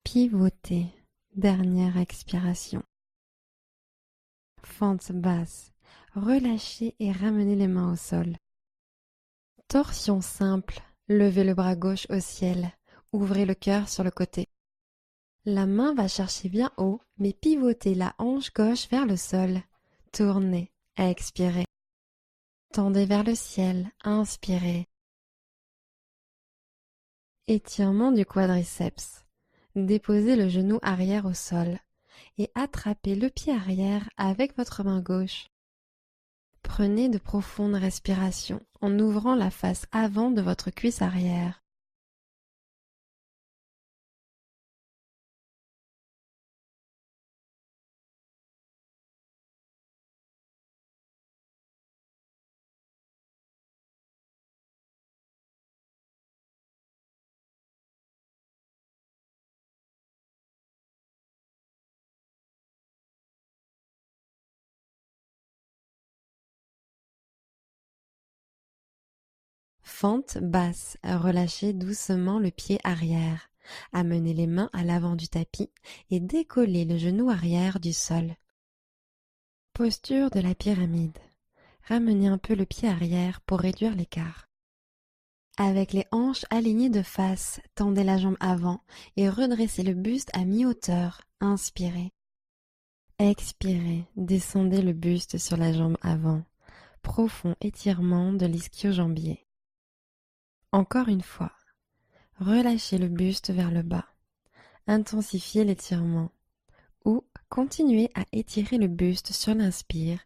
Pivotez, dernière expiration. Fente basse, relâchez et ramenez les mains au sol. Torsion simple, levez le bras gauche au ciel, ouvrez le cœur sur le côté. La main va chercher bien haut, mais pivotez la hanche gauche vers le sol. Tournez, expirez. Tendez vers le ciel, inspirez. Étirement du quadriceps. Déposez le genou arrière au sol et attrapez le pied arrière avec votre main gauche. Prenez de profondes respirations en ouvrant la face avant de votre cuisse arrière. Fente basse, relâchez doucement le pied arrière. Amenez les mains à l'avant du tapis et décollez le genou arrière du sol. Posture de la pyramide. Ramenez un peu le pied arrière pour réduire l'écart. Avec les hanches alignées de face, tendez la jambe avant et redressez le buste à mi-hauteur. Inspirez. Expirez, descendez le buste sur la jambe avant. Profond étirement de l'ischio-jambier. Encore une fois. Relâchez le buste vers le bas. Intensifiez l'étirement. Ou continuez à étirer le buste sur l'inspire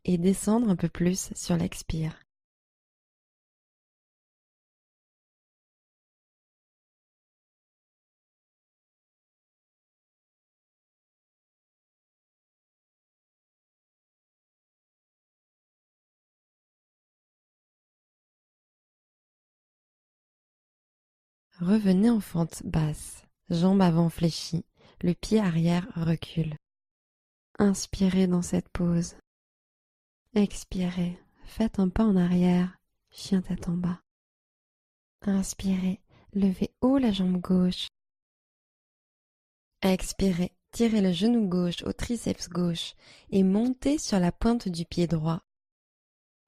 et descendre un peu plus sur l'expire. Revenez en fente basse, jambe avant fléchie, le pied arrière recule. Inspirez dans cette pose. Expirez, faites un pas en arrière, chien tête en bas. Inspirez, levez haut la jambe gauche. Expirez, tirez le genou gauche au triceps gauche et montez sur la pointe du pied droit.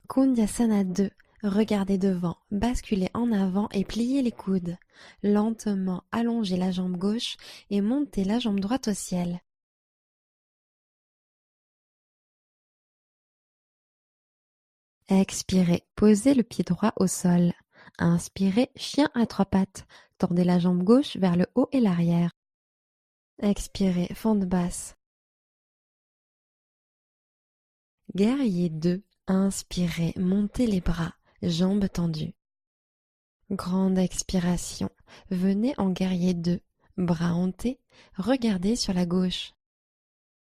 Kundasana 2. Regardez devant, basculez en avant et pliez les coudes. Lentement, allongez la jambe gauche et montez la jambe droite au ciel. Expirez, posez le pied droit au sol. Inspirez, chien à trois pattes. Tordez la jambe gauche vers le haut et l'arrière. Expirez, fente basse. Guerrier 2. Inspirez, montez les bras, jambes tendues. Grande expiration. Venez en guerrier 2. Bras hantés, regardez sur la gauche.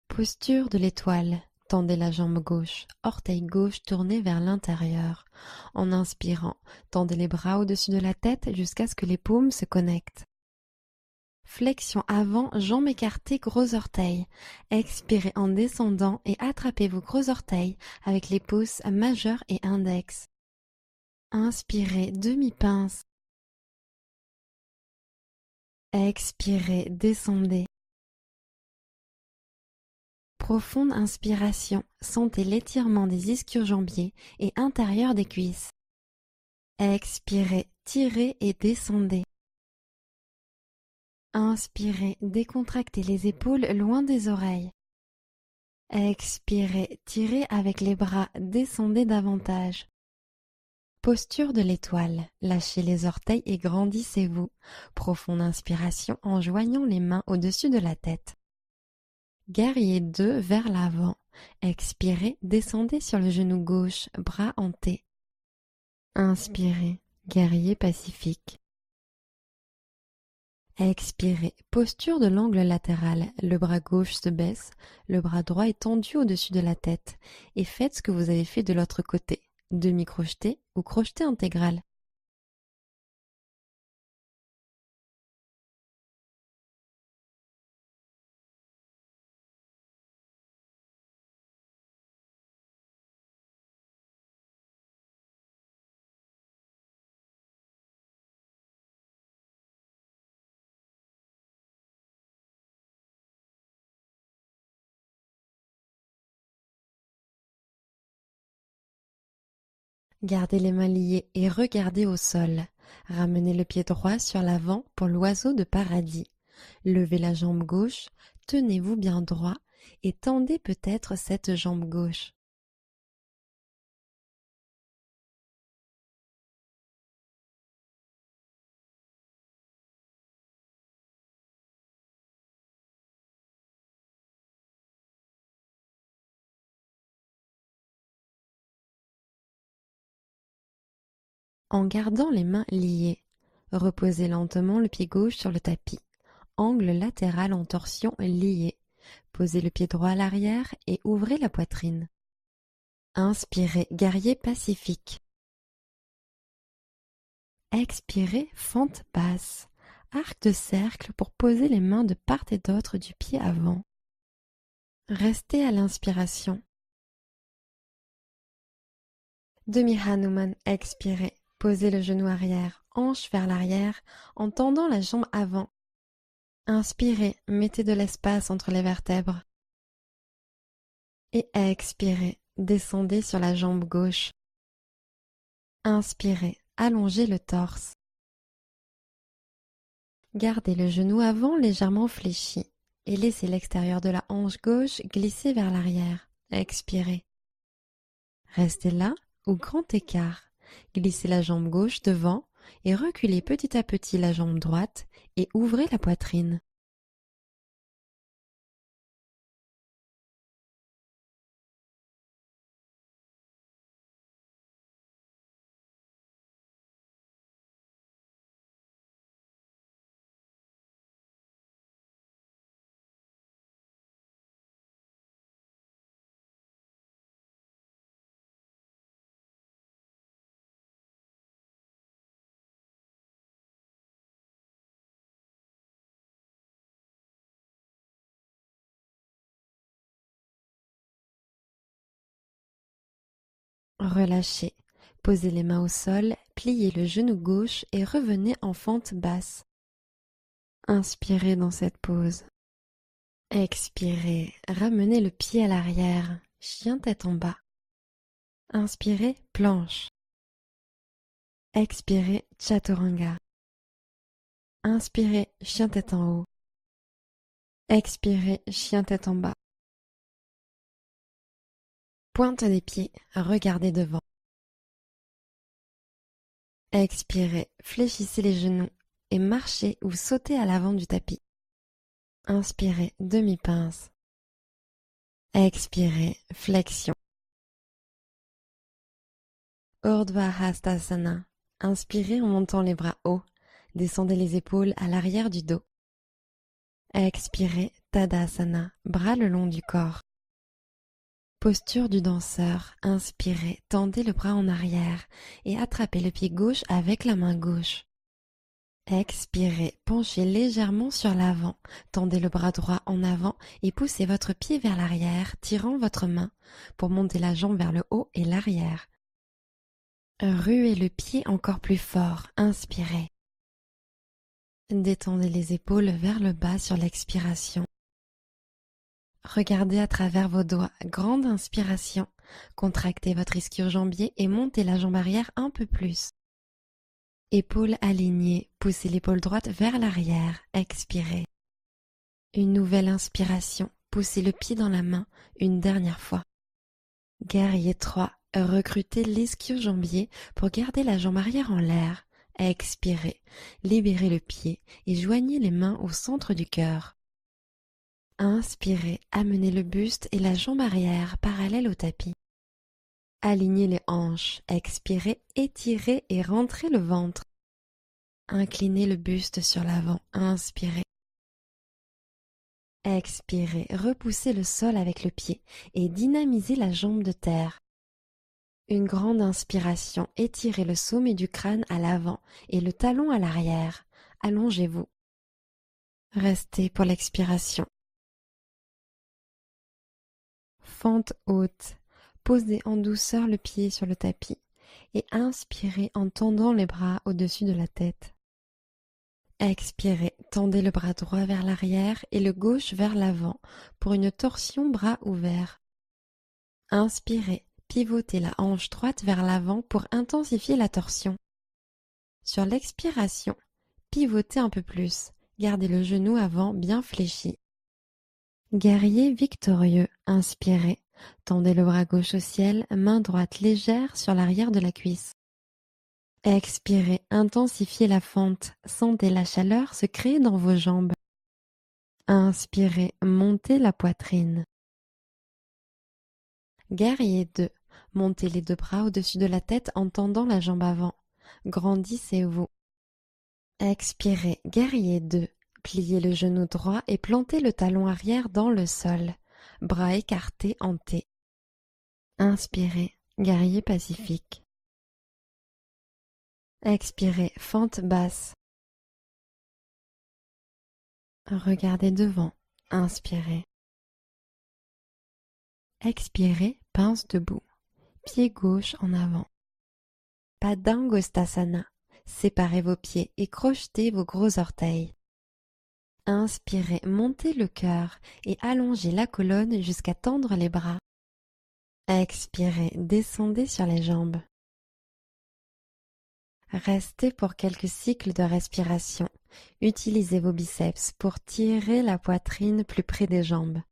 Posture de l'étoile. Tendez la jambe gauche, orteil gauche tourné vers l'intérieur. En inspirant, tendez les bras au-dessus de la tête jusqu'à ce que les paumes se connectent. Flexion avant, jambes écartées, gros orteils. Expirez en descendant et attrapez vos gros orteils avec les pouces majeurs et index. Inspirez, demi-pince. Expirez, descendez. Profonde inspiration, sentez l'étirement des ischio-jambiers et intérieur des cuisses. Expirez, tirez et descendez. Inspirez, décontractez les épaules loin des oreilles. Expirez, tirez avec les bras, descendez davantage. Posture de l'étoile, lâchez les orteils et grandissez-vous. Profonde inspiration en joignant les mains au-dessus de la tête. Guerrier 2 vers l'avant. Expirez, descendez sur le genou gauche, bras hantés. Inspirez, guerrier pacifique. Expirez, posture de l'angle latéral. Le bras gauche se baisse, le bras droit est tendu au-dessus de la tête. Et faites ce que vous avez fait de l'autre côté. Demi-crocheté ou crocheté intégral. Gardez les mains liées et regardez au sol. Ramenez le pied droit sur l'avant pour l'oiseau de paradis. Levez la jambe gauche, tenez-vous bien droit et tendez peut-être cette jambe gauche. en gardant les mains liées. Reposez lentement le pied gauche sur le tapis. Angle latéral en torsion lié. Posez le pied droit à l'arrière et ouvrez la poitrine. Inspirez, guerrier pacifique. Expirez, fente basse. Arc de cercle pour poser les mains de part et d'autre du pied avant. Restez à l'inspiration. Demi-Hanuman, expirez. Posez le genou arrière, hanche vers l'arrière, en tendant la jambe avant. Inspirez, mettez de l'espace entre les vertèbres. Et expirez, descendez sur la jambe gauche. Inspirez, allongez le torse. Gardez le genou avant légèrement fléchi et laissez l'extérieur de la hanche gauche glisser vers l'arrière. Expirez. Restez là au grand écart. Glissez la jambe gauche devant et reculez petit à petit la jambe droite et ouvrez la poitrine. Relâchez. Posez les mains au sol, pliez le genou gauche et revenez en fente basse. Inspirez dans cette pose. Expirez, ramenez le pied à l'arrière, chien tête en bas. Inspirez, planche. Expirez, chaturanga. Inspirez, chien tête en haut. Expirez, chien tête en bas. Pointe des pieds, regardez devant. Expirez, fléchissez les genoux et marchez ou sautez à l'avant du tapis. Inspirez, demi-pince. Expirez, flexion. Urdhva Hastasana. Inspirez en montant les bras hauts. Descendez les épaules à l'arrière du dos. Expirez, Tadasana, bras le long du corps. Posture du danseur. Inspirez, tendez le bras en arrière et attrapez le pied gauche avec la main gauche. Expirez, penchez légèrement sur l'avant, tendez le bras droit en avant et poussez votre pied vers l'arrière, tirant votre main pour monter la jambe vers le haut et l'arrière. Ruez le pied encore plus fort, inspirez. Détendez les épaules vers le bas sur l'expiration. Regardez à travers vos doigts, grande inspiration. Contractez votre ischio-jambier et montez la jambe arrière un peu plus. Épaules alignées, poussez l'épaule droite vers l'arrière, expirez. Une nouvelle inspiration, poussez le pied dans la main, une dernière fois. Guerrier 3, recrutez l'ischio-jambier pour garder la jambe arrière en l'air. Expirez, libérez le pied et joignez les mains au centre du cœur. Inspirez, amenez le buste et la jambe arrière parallèle au tapis. Alignez les hanches, expirez, étirez et rentrez le ventre. Inclinez le buste sur l'avant, inspirez. Expirez, repoussez le sol avec le pied et dynamisez la jambe de terre. Une grande inspiration, étirez le sommet du crâne à l'avant et le talon à l'arrière. Allongez-vous. Restez pour l'expiration. Fente haute. Posez en douceur le pied sur le tapis et inspirez en tendant les bras au-dessus de la tête. Expirez, tendez le bras droit vers l'arrière et le gauche vers l'avant pour une torsion bras ouverts. Inspirez, pivotez la hanche droite vers l'avant pour intensifier la torsion. Sur l'expiration, pivotez un peu plus, gardez le genou avant bien fléchi. Guerrier victorieux, inspirez. Tendez le bras gauche au ciel, main droite légère sur l'arrière de la cuisse. Expirez, intensifiez la fente, sentez la chaleur se créer dans vos jambes. Inspirez, montez la poitrine. Guerrier 2, montez les deux bras au-dessus de la tête en tendant la jambe avant. grandissez-vous. Expirez, guerrier 2. Pliez le genou droit et plantez le talon arrière dans le sol. Bras écartés en T. Inspirez, guerrier pacifique. Expirez, fente basse. Regardez devant. Inspirez. Expirez, pince debout. Pied gauche en avant. Padangusthasana. Séparez vos pieds et crochetez vos gros orteils. Inspirez, montez le cœur et allongez la colonne jusqu'à tendre les bras. Expirez, descendez sur les jambes. Restez pour quelques cycles de respiration. Utilisez vos biceps pour tirer la poitrine plus près des jambes.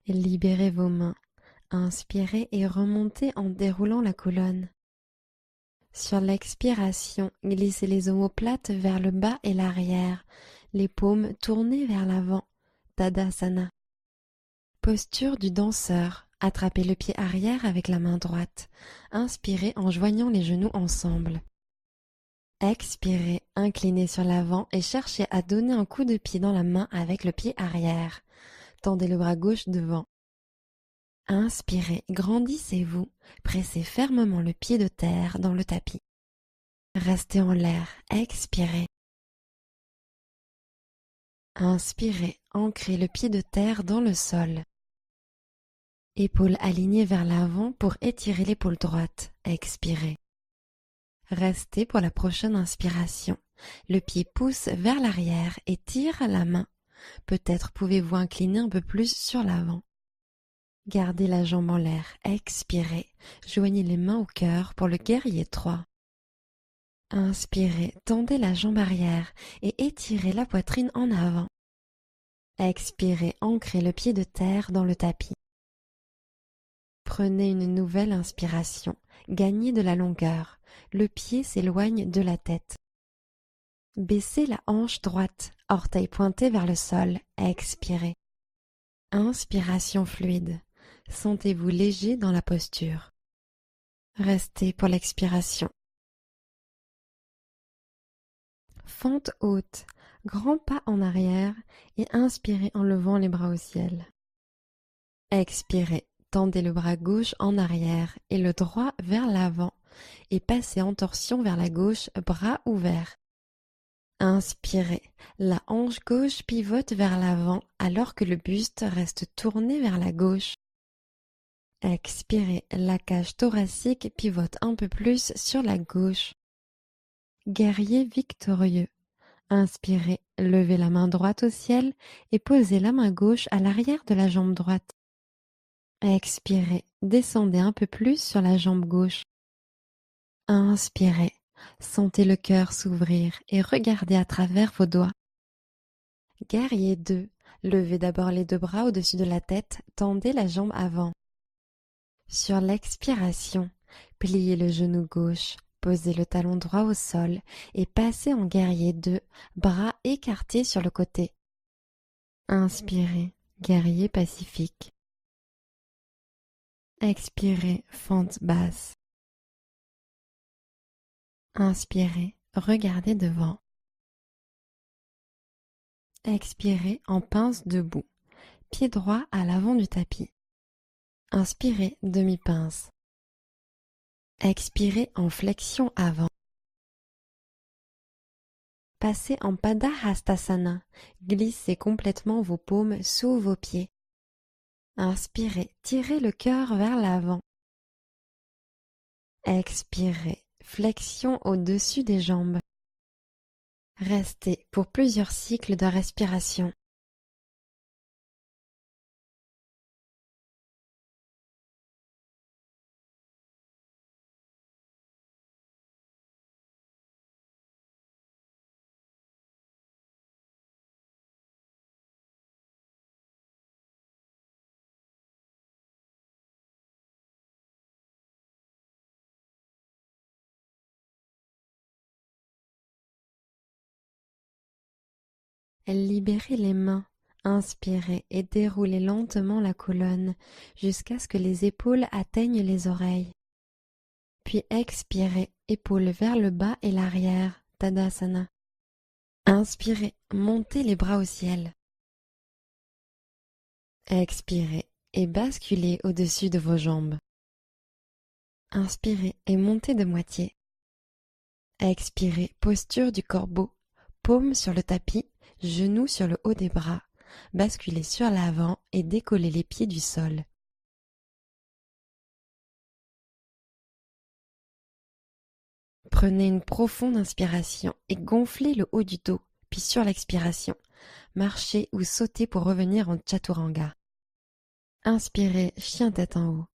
Libérez vos mains. Inspirez et remontez en déroulant la colonne. Sur l'expiration, glissez les omoplates vers le bas et l'arrière, les paumes tournées vers l'avant. Tadasana. Posture du danseur. Attrapez le pied arrière avec la main droite. Inspirez en joignant les genoux ensemble. Expirez, inclinez sur l'avant et cherchez à donner un coup de pied dans la main avec le pied arrière. Tendez le bras gauche devant. Inspirez, grandissez-vous, pressez fermement le pied de terre dans le tapis. Restez en l'air, expirez. Inspirez, ancrez le pied de terre dans le sol. Épaules alignées vers l'avant pour étirer l'épaule droite, expirez. Restez pour la prochaine inspiration. Le pied pousse vers l'arrière et tire la main. Peut-être pouvez-vous incliner un peu plus sur l'avant. Gardez la jambe en l'air, expirez. Joignez les mains au cœur pour le guerrier 3. Inspirez, tendez la jambe arrière et étirez la poitrine en avant. Expirez, ancrez le pied de terre dans le tapis. Prenez une nouvelle inspiration, gagnez de la longueur. Le pied s'éloigne de la tête. Baissez la hanche droite, orteil pointé vers le sol, expirez. Inspiration fluide. Sentez-vous léger dans la posture. Restez pour l'expiration. Fente haute, grand pas en arrière et inspirez en levant les bras au ciel. Expirez, tendez le bras gauche en arrière et le droit vers l'avant et passez en torsion vers la gauche, bras ouverts. Inspirez, la hanche gauche pivote vers l'avant alors que le buste reste tourné vers la gauche. Expirez, la cage thoracique pivote un peu plus sur la gauche. Guerrier victorieux. Inspirez, levez la main droite au ciel et posez la main gauche à l'arrière de la jambe droite. Expirez, descendez un peu plus sur la jambe gauche. Inspirez, sentez le cœur s'ouvrir et regardez à travers vos doigts. Guerrier 2, levez d'abord les deux bras au-dessus de la tête, tendez la jambe avant. Sur l'expiration, pliez le genou gauche, posez le talon droit au sol et passez en guerrier 2, bras écartés sur le côté. Inspirez, guerrier pacifique. Expirez, fente basse. Inspirez, regardez devant. Expirez en pince debout, pied droit à l'avant du tapis. Inspirez, demi-pince. Expirez en flexion avant. Passez en Padahastasana. Glissez complètement vos paumes sous vos pieds. Inspirez, tirez le cœur vers l'avant. Expirez, flexion au-dessus des jambes. Restez pour plusieurs cycles de respiration. Libérez les mains. Inspirez et déroulez lentement la colonne jusqu'à ce que les épaules atteignent les oreilles. Puis expirez, épaules vers le bas et l'arrière, Tadasana. Inspirez, montez les bras au ciel. Expirez et basculez au-dessus de vos jambes. Inspirez et montez de moitié. Expirez, posture du corbeau, paume sur le tapis, genoux sur le haut des bras. Basculez sur l'avant et décollez les pieds du sol. Prenez une profonde inspiration et gonflez le haut du dos, puis sur l'expiration, marchez ou sautez pour revenir en Chaturanga. Inspirez, chien tête en haut.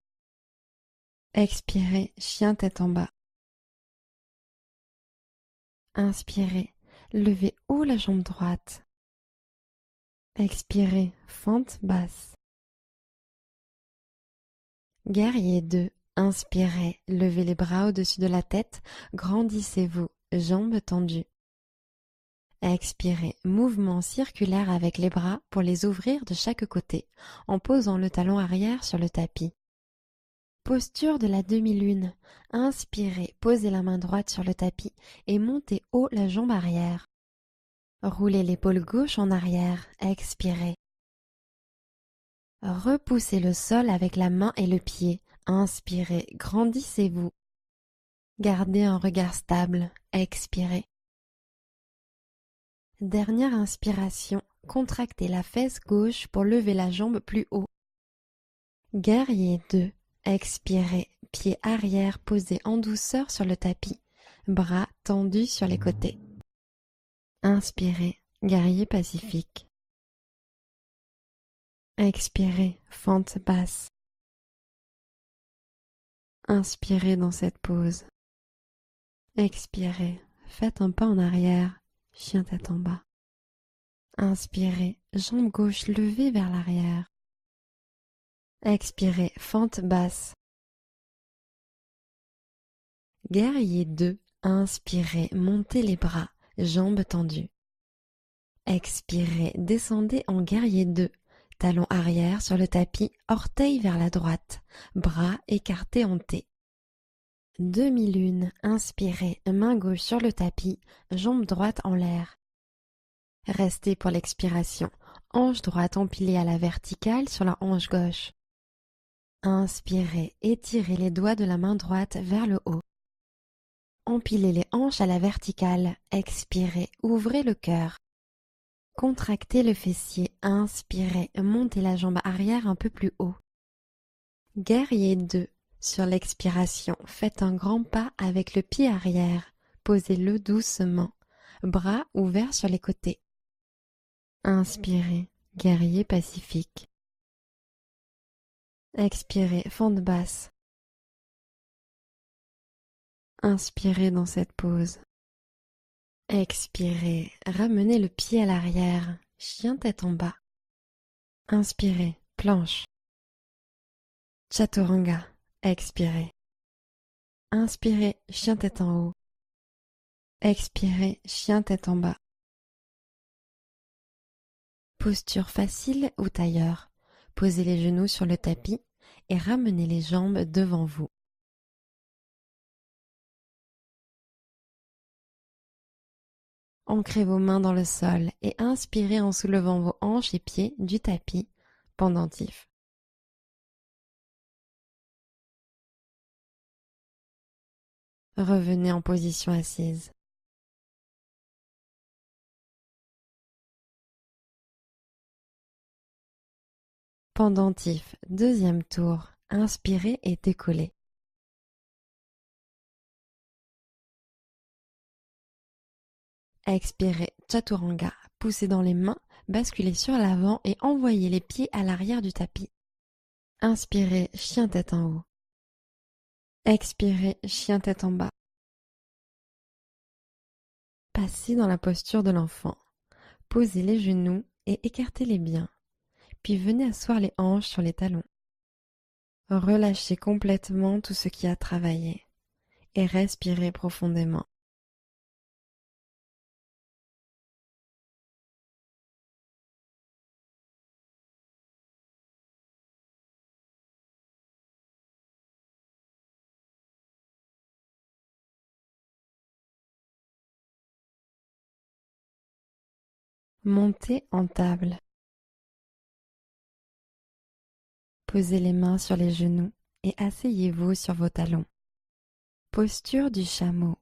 Expirez, chien tête en bas. Inspirez, levez haut la jambe droite. Expirez, fente basse. Guerrier 2. Inspirez, levez les bras au-dessus de la tête, grandissez-vous, jambes tendues. Expirez, mouvement circulaire avec les bras pour les ouvrir de chaque côté, en posant le talon arrière sur le tapis. Posture de la demi-lune. Inspirez, posez la main droite sur le tapis et montez haut la jambe arrière. Roulez l'épaule gauche en arrière, expirez. Repoussez le sol avec la main et le pied. Inspirez, grandissez-vous. Gardez un regard stable, expirez. Dernière inspiration, contractez la fesse gauche pour lever la jambe plus haut. Guerrier 2, expirez, pied arrière posé en douceur sur le tapis, bras tendus sur les côtés. Inspirez, guerrier pacifique. Expirez, fente basse. Inspirez dans cette pose. Expirez, faites un pas en arrière, chien tête en bas. Inspirez, jambe gauche levée vers l'arrière. Expirez, fente basse. Guerrier 2, inspirez, montez les bras, jambes tendues. Expirez, descendez en guerrier 2, talon arrière sur le tapis, orteil vers la droite, bras écartés en T. Demi-lune, inspirez, main gauche sur le tapis, jambe droite en l'air. Restez pour l'expiration, hanche droite empilée à la verticale sur la hanche gauche. Inspirez, étirez les doigts de la main droite vers le haut. Empilez les hanches à la verticale, expirez, ouvrez le cœur. Contractez le fessier, inspirez, montez la jambe arrière un peu plus haut. Guerrier 2, sur l'expiration, faites un grand pas avec le pied arrière, posez-le doucement, bras ouverts sur les côtés. Inspirez, guerrier pacifique. Expirez, fente basse. Inspirez dans cette pose. Expirez, ramenez le pied à l'arrière, chien tête en bas. Inspirez, planche. Chaturanga, expirez. Inspirez, chien tête en haut. Expirez, chien tête en bas. Posture facile ou tailleur. Posez les genoux sur le tapis et ramenez les jambes devant vous. Ancrez vos mains dans le sol et inspirez en soulevant vos hanches et pieds du tapis, pendentif. Revenez en position assise. Pendentif, deuxième tour. Inspirez et décollez. Expirez, Chaturanga. Poussez dans les mains, basculez sur l'avant et envoyez les pieds à l'arrière du tapis. Inspirez, chien tête en haut. Expirez, chien tête en bas. Passez dans la posture de l'enfant. Posez les genoux et écartez-les bien. Puis venez asseoir les hanches sur les talons. Relâchez complètement tout ce qui a travaillé et respirez profondément. Montez en table. Posez les mains sur les genoux et asseyez-vous sur vos talons. Posture du chameau.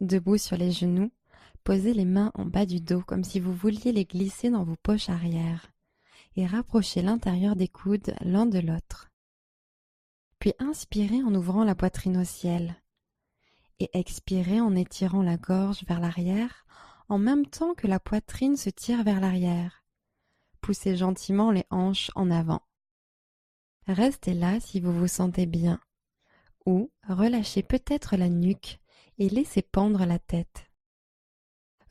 Debout sur les genoux, posez les mains en bas du dos comme si vous vouliez les glisser dans vos poches arrière et rapprochez l'intérieur des coudes l'un de l'autre. Puis inspirez en ouvrant la poitrine au ciel et expirez en étirant la gorge vers l'arrière en même temps que la poitrine se tire vers l'arrière. Poussez gentiment les hanches en avant. Restez là si vous vous sentez bien ou relâchez peut-être la nuque et laissez pendre la tête.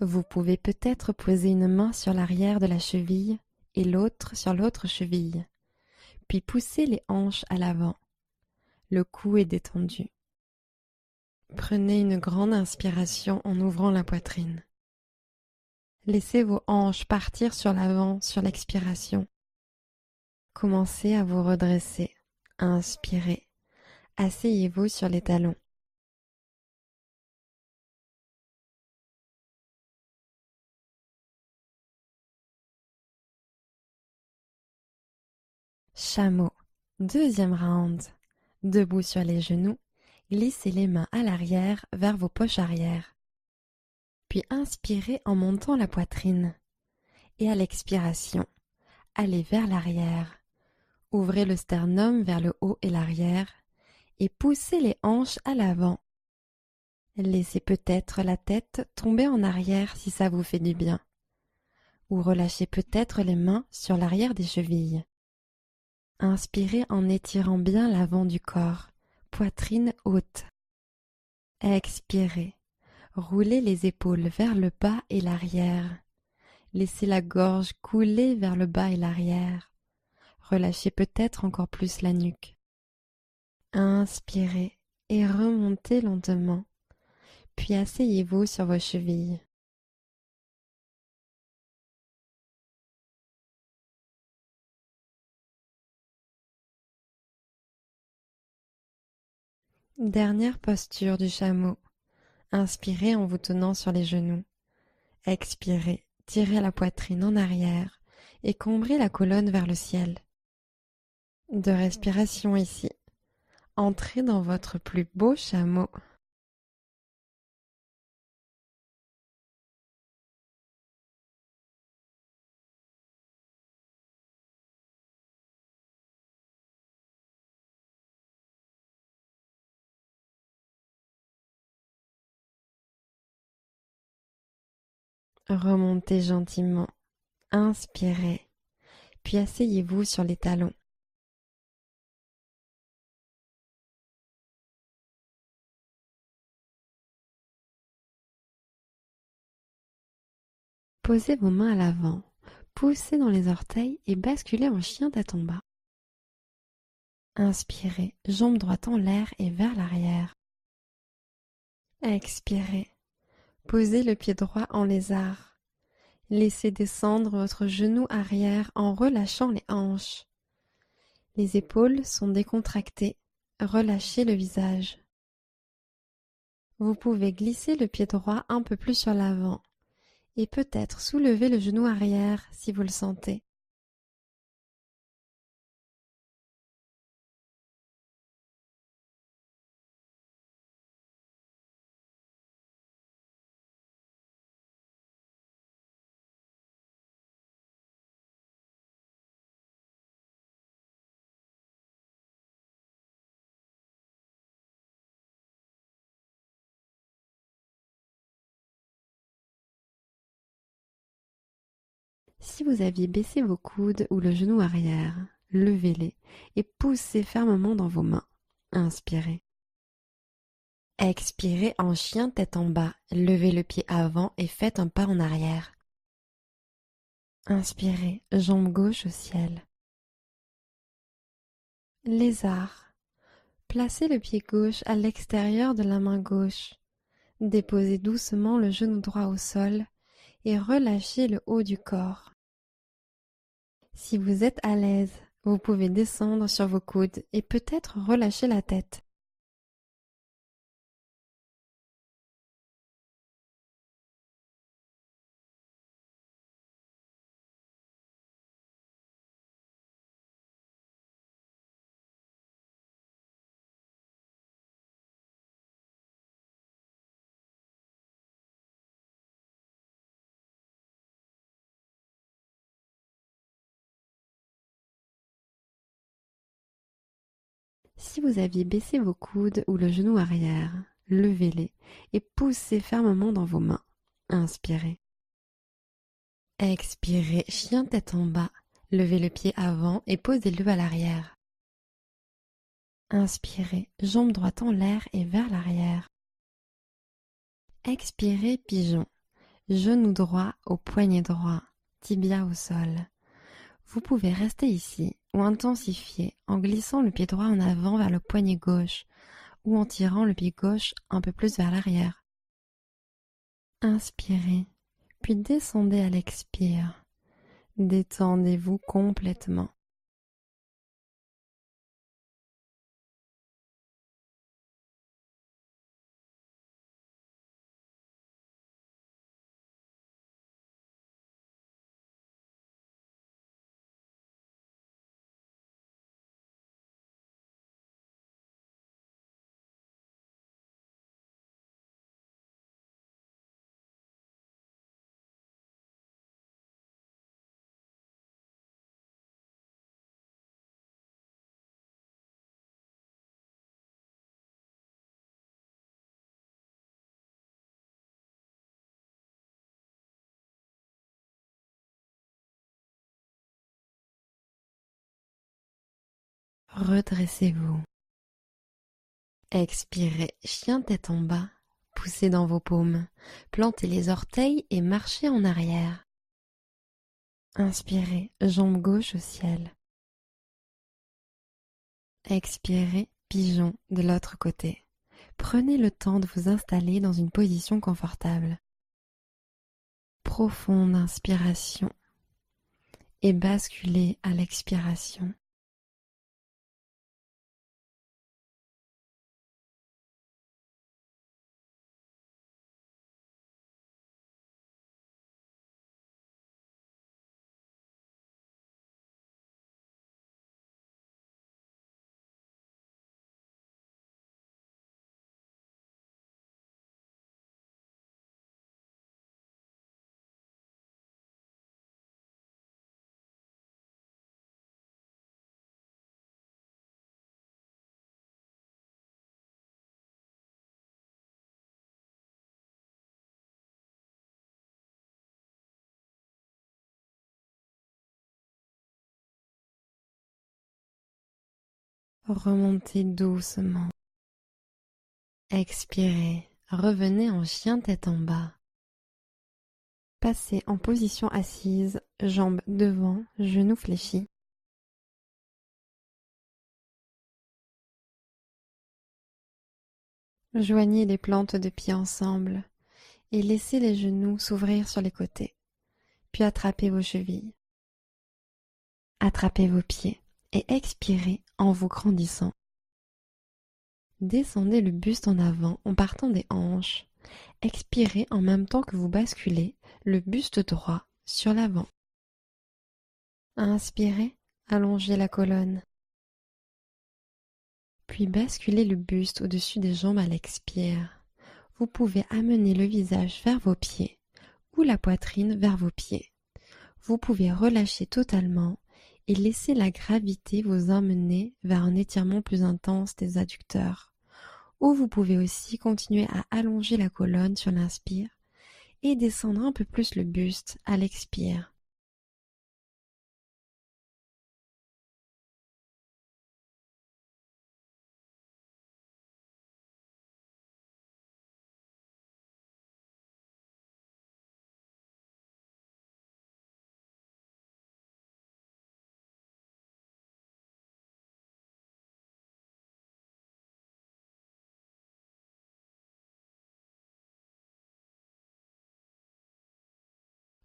Vous pouvez peut-être poser une main sur l'arrière de la cheville et l'autre sur l'autre cheville, puis pousser les hanches à l'avant. Le cou est détendu. Prenez une grande inspiration en ouvrant la poitrine. Laissez vos hanches partir sur l'avant sur l'expiration. Commencez à vous redresser. Inspirez. Asseyez-vous sur les talons. Chameau. Deuxième round. Debout sur les genoux, glissez les mains à l'arrière vers vos poches arrière. Puis inspirez en montant la poitrine. Et à l'expiration, allez vers l'arrière. Ouvrez le sternum vers le haut et l'arrière et poussez les hanches à l'avant. Laissez peut-être la tête tomber en arrière si ça vous fait du bien. Ou relâchez peut-être les mains sur l'arrière des chevilles. Inspirez en étirant bien l'avant du corps, poitrine haute. Expirez. Roulez les épaules vers le bas et l'arrière. Laissez la gorge couler vers le bas et l'arrière. Relâchez peut-être encore plus la nuque. Inspirez et remontez lentement, puis asseyez-vous sur vos chevilles. Dernière posture du chameau. Inspirez en vous tenant sur les genoux. Expirez, tirez la poitrine en arrière et cambrez la colonne vers le ciel. De respiration ici. Entrez dans votre plus beau chameau. Remontez gentiment. Inspirez, puis asseyez-vous sur les talons. Posez vos mains à l'avant, poussez dans les orteils et basculez en chien tête en bas. Inspirez, jambe droite en l'air et vers l'arrière. Expirez, posez le pied droit en lézard. Laissez descendre votre genou arrière en relâchant les hanches. Les épaules sont décontractées, relâchez le visage. Vous pouvez glisser le pied droit un peu plus sur l'avant et peut-être soulever le genou arrière si vous le sentez. Si vous aviez baissé vos coudes ou le genou arrière, levez-les et poussez fermement dans vos mains. Inspirez. Expirez en chien tête en bas, levez le pied avant et faites un pas en arrière. Inspirez, jambe gauche au ciel. Lézard. Placez le pied gauche à l'extérieur de la main gauche. Déposez doucement le genou droit au sol et relâchez le haut du corps. Si vous êtes à l'aise, vous pouvez descendre sur vos coudes et peut-être relâcher la tête. Si vous aviez baissé vos coudes ou le genou arrière, levez-les et poussez fermement dans vos mains. Inspirez. Expirez, chien tête en bas. Levez le pied avant et posez-le à l'arrière. Inspirez, jambe droite en l'air et vers l'arrière. Expirez, pigeon. Genou droit au poignet droit, tibia au sol. Vous pouvez rester ici ou intensifier en glissant le pied droit en avant vers le poignet gauche ou en tirant le pied gauche un peu plus vers l'arrière. Inspirez, puis descendez à l'expire. Détendez-vous complètement. Redressez-vous. Expirez, chien tête en bas. Poussez dans vos paumes. Plantez les orteils et marchez en arrière. Inspirez, jambe gauche au ciel. Expirez, pigeon de l'autre côté. Prenez le temps de vous installer dans une position confortable. Profonde inspiration et basculez à l'expiration. Remontez doucement. Expirez, revenez en chien tête en bas. Passez en position assise, jambes devant, genoux fléchis. Joignez les plantes de pieds ensemble et laissez les genoux s'ouvrir sur les côtés, puis attrapez vos chevilles. Attrapez vos pieds et expirez en vous grandissant. Descendez le buste en avant en partant des hanches. Expirez en même temps que vous basculez le buste droit sur l'avant. Inspirez, allongez la colonne. Puis basculez le buste au-dessus des jambes à l'expire. Vous pouvez amener le visage vers vos pieds ou la poitrine vers vos pieds. Vous pouvez relâcher totalement et laisser la gravité vous emmener vers un étirement plus intense des adducteurs. Ou vous pouvez aussi continuer à allonger la colonne sur l'inspire et descendre un peu plus le buste à l'expire.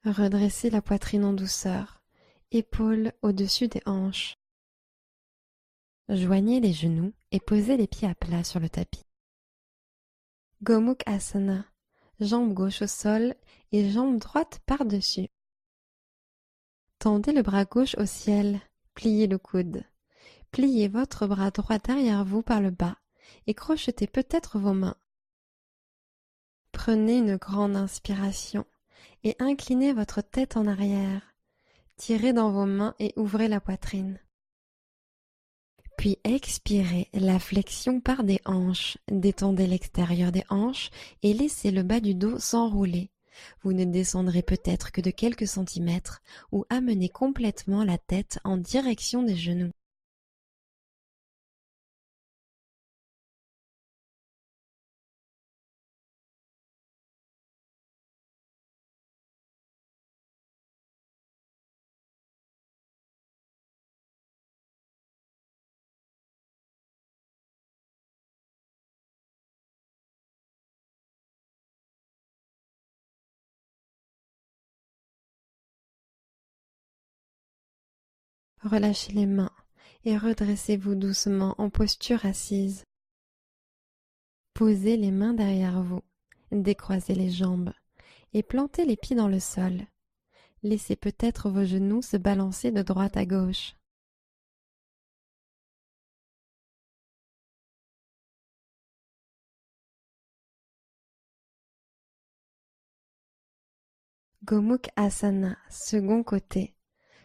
Redressez la poitrine en douceur, épaules au-dessus des hanches. Joignez les genoux et posez les pieds à plat sur le tapis. Gomukh Asana, jambe gauche au sol et jambe droite par-dessus. Tendez le bras gauche au ciel, pliez le coude. Pliez votre bras droit derrière vous par le bas et crochetez peut-être vos mains. Prenez une grande inspiration et inclinez votre tête en arrière. Tirez dans vos mains et ouvrez la poitrine. Puis expirez la flexion par des hanches. Détendez l'extérieur des hanches et laissez le bas du dos s'enrouler. Vous ne descendrez peut-être que de quelques centimètres ou amenez complètement la tête en direction des genoux. Relâchez les mains et redressez-vous doucement en posture assise. Posez les mains derrière vous, décroisez les jambes et plantez les pieds dans le sol. Laissez peut-être vos genoux se balancer de droite à gauche. Gomukh Asana, second côté.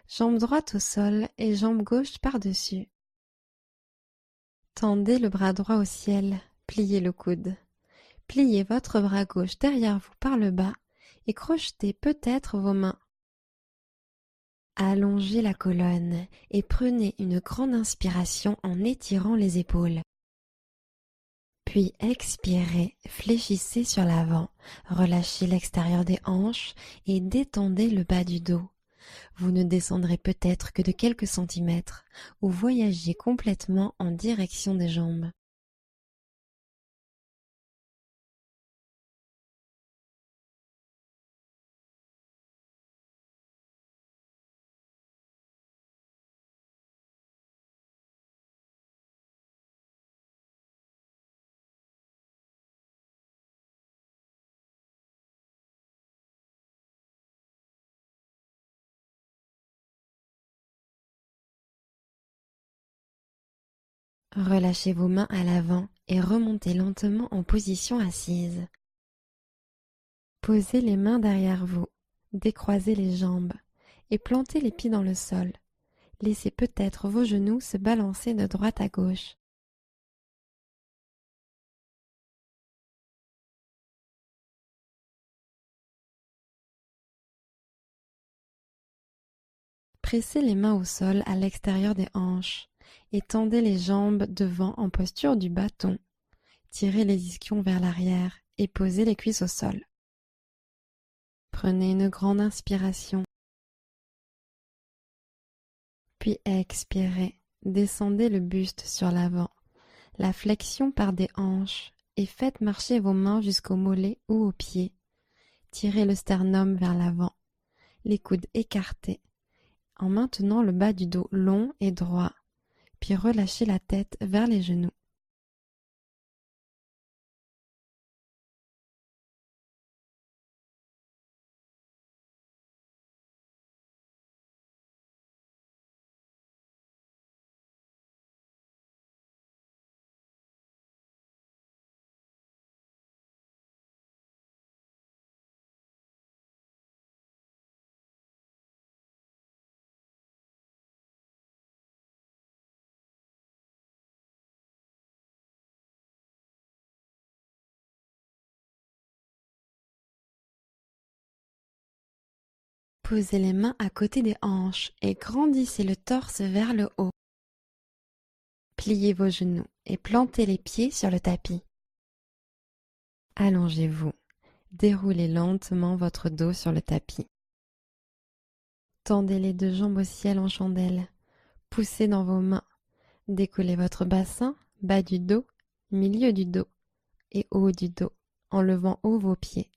Jambe droite au sol et jambe gauche par-dessus. Tendez le bras droit au ciel, pliez le coude. Pliez votre bras gauche derrière vous par le bas et crochetez peut-être vos mains. Allongez la colonne et prenez une grande inspiration en étirant les épaules. Puis expirez, fléchissez sur l'avant, relâchez l'extérieur des hanches et détendez le bas du dos. Vous ne descendrez peut-être que de quelques centimètres ou voyagez complètement en direction des jambes. Relâchez vos mains à l'avant et remontez lentement en position assise. Posez les mains derrière vous, décroisez les jambes et plantez les pieds dans le sol. Laissez peut-être vos genoux se balancer de droite à gauche. Pressez les mains au sol à l'extérieur des hanches et tendez les jambes devant en posture du bâton. Tirez les ischions vers l'arrière et posez les cuisses au sol. Prenez une grande inspiration. Puis expirez. Descendez le buste sur l'avant, la flexion par des hanches et faites marcher vos mains jusqu'aux mollets ou aux pieds. Tirez le sternum vers l'avant, les coudes écartés, en maintenant le bas du dos long et droit, puis relâchez la tête vers les genoux. Posez les mains à côté des hanches et grandissez le torse vers le haut. Pliez vos genoux et plantez les pieds sur le tapis. Allongez-vous. Déroulez lentement votre dos sur le tapis. Tendez les deux jambes au ciel en chandelle. Poussez dans vos mains. Décollez votre bassin, bas du dos, milieu du dos et haut du dos, en levant haut vos pieds.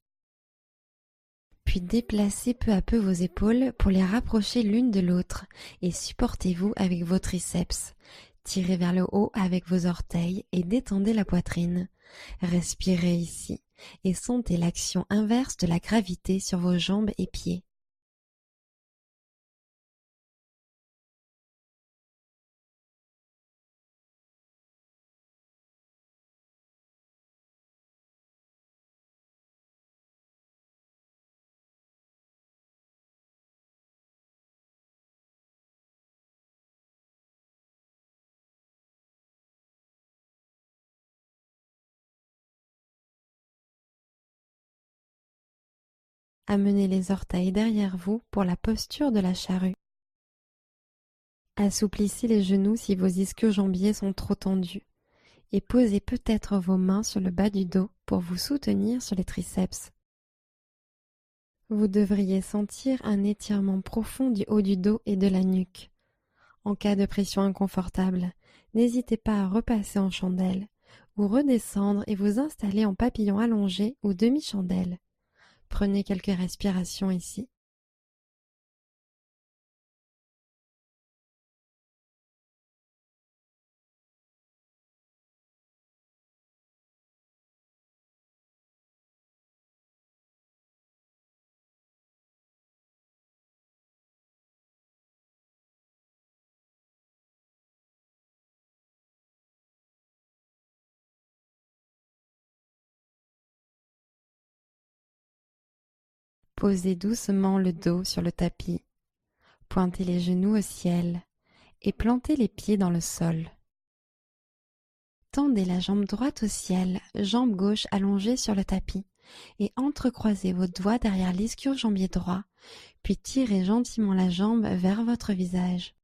Puis déplacez peu à peu vos épaules pour les rapprocher l'une de l'autre et supportez-vous avec vos triceps. Tirez vers le haut avec vos orteils et détendez la poitrine. Respirez ici et sentez l'action inverse de la gravité sur vos jambes et pieds. Amenez les orteils derrière vous pour la posture de la charrue. Assouplissez les genoux si vos ischio-jambiers sont trop tendus et posez peut-être vos mains sur le bas du dos pour vous soutenir sur les triceps. Vous devriez sentir un étirement profond du haut du dos et de la nuque. En cas de pression inconfortable, n'hésitez pas à repasser en chandelle ou redescendre et vous installer en papillon allongé ou demi-chandelle. Prenez quelques respirations ici. Posez doucement le dos sur le tapis. Pointez les genoux au ciel et plantez les pieds dans le sol. Tendez la jambe droite au ciel, jambe gauche allongée sur le tapis et entrecroisez vos doigts derrière l'ischio-jambier droit, puis tirez gentiment la jambe vers votre visage.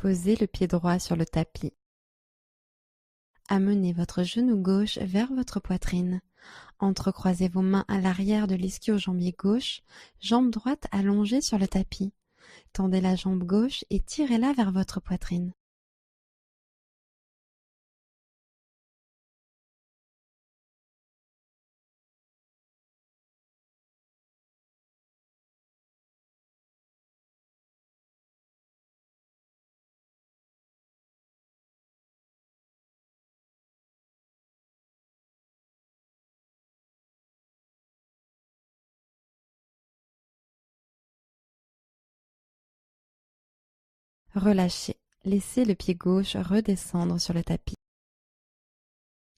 Posez le pied droit sur le tapis. Amenez votre genou gauche vers votre poitrine. Entrecroisez vos mains à l'arrière de l'ischio-jambier gauche, jambe droite allongée sur le tapis. Tendez la jambe gauche et tirez-la vers votre poitrine. Relâchez, laissez le pied gauche redescendre sur le tapis.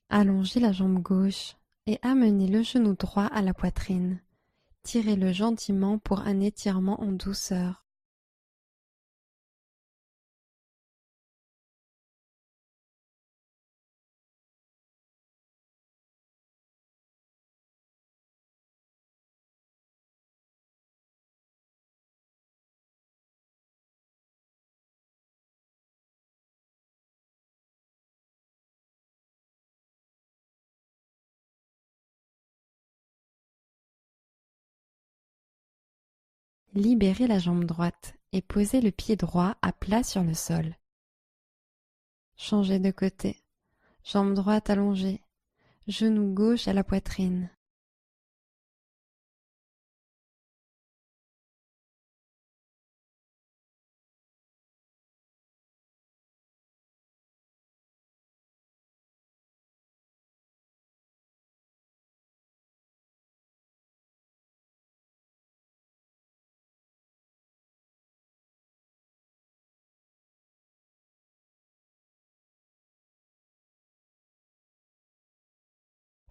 Allongez la jambe gauche et amenez le genou droit à la poitrine. Tirez-le gentiment pour un étirement en douceur. Libérez la jambe droite et posez le pied droit à plat sur le sol. Changez de côté. Jambe droite allongée. Genou gauche à la poitrine.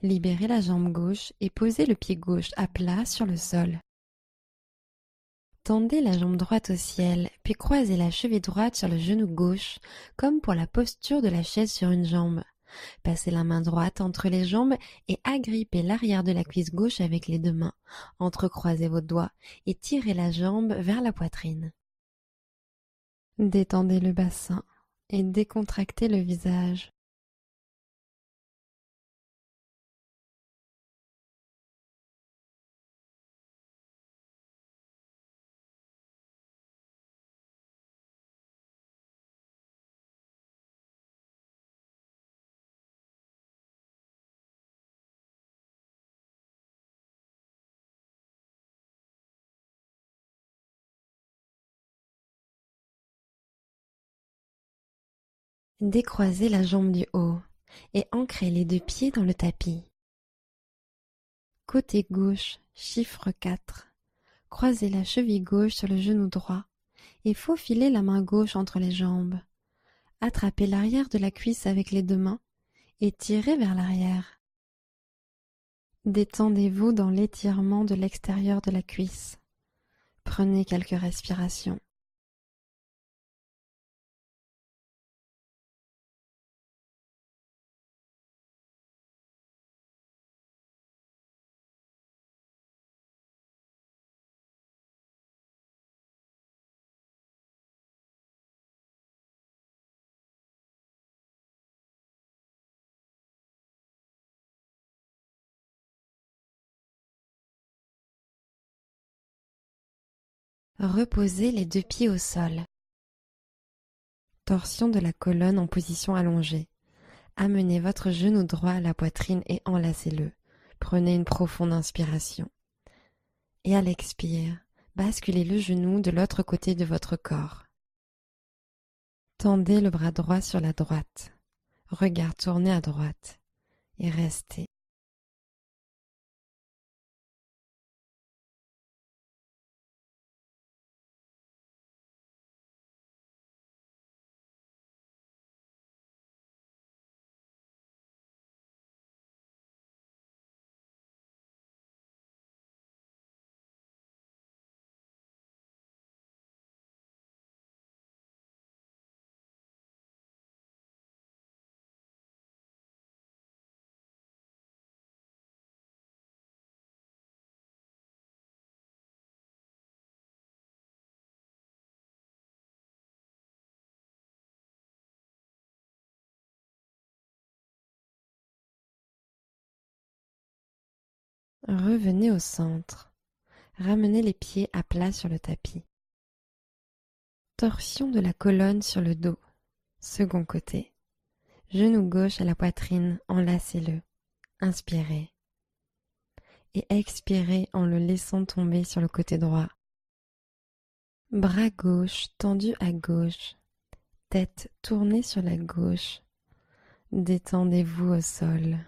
Libérez la jambe gauche et posez le pied gauche à plat sur le sol. Tendez la jambe droite au ciel, puis croisez la cheville droite sur le genou gauche, comme pour la posture de la chaise sur une jambe. Passez la main droite entre les jambes et agrippez l'arrière de la cuisse gauche avec les deux mains. Entrecroisez vos doigts et tirez la jambe vers la poitrine. Détendez le bassin et décontractez le visage. Décroisez la jambe du haut et ancrez les deux pieds dans le tapis. Côté gauche, chiffre 4. Croisez la cheville gauche sur le genou droit et faufilez la main gauche entre les jambes. Attrapez l'arrière de la cuisse avec les deux mains et tirez vers l'arrière. Détendez-vous dans l'étirement de l'extérieur de la cuisse. Prenez quelques respirations. Reposez les deux pieds au sol. Torsion de la colonne en position allongée. Amenez votre genou droit à la poitrine et enlacez-le. Prenez une profonde inspiration. Et à l'expire, basculez le genou de l'autre côté de votre corps. Tendez le bras droit sur la droite. Regard tourné à droite. Et restez. Revenez au centre. Ramenez les pieds à plat sur le tapis. Torsion de la colonne sur le dos. Second côté. Genou gauche à la poitrine, enlacez-le. Inspirez. Et expirez en le laissant tomber sur le côté droit. Bras gauche tendu à gauche. Tête tournée sur la gauche. Détendez-vous au sol.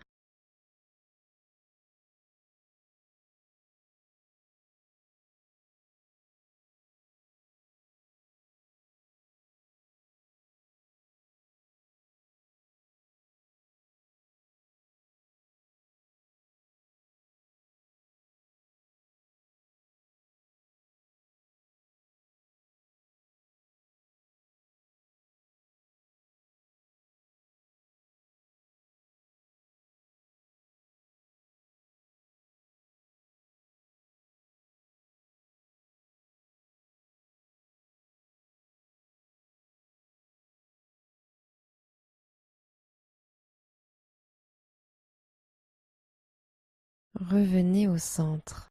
Revenez au centre.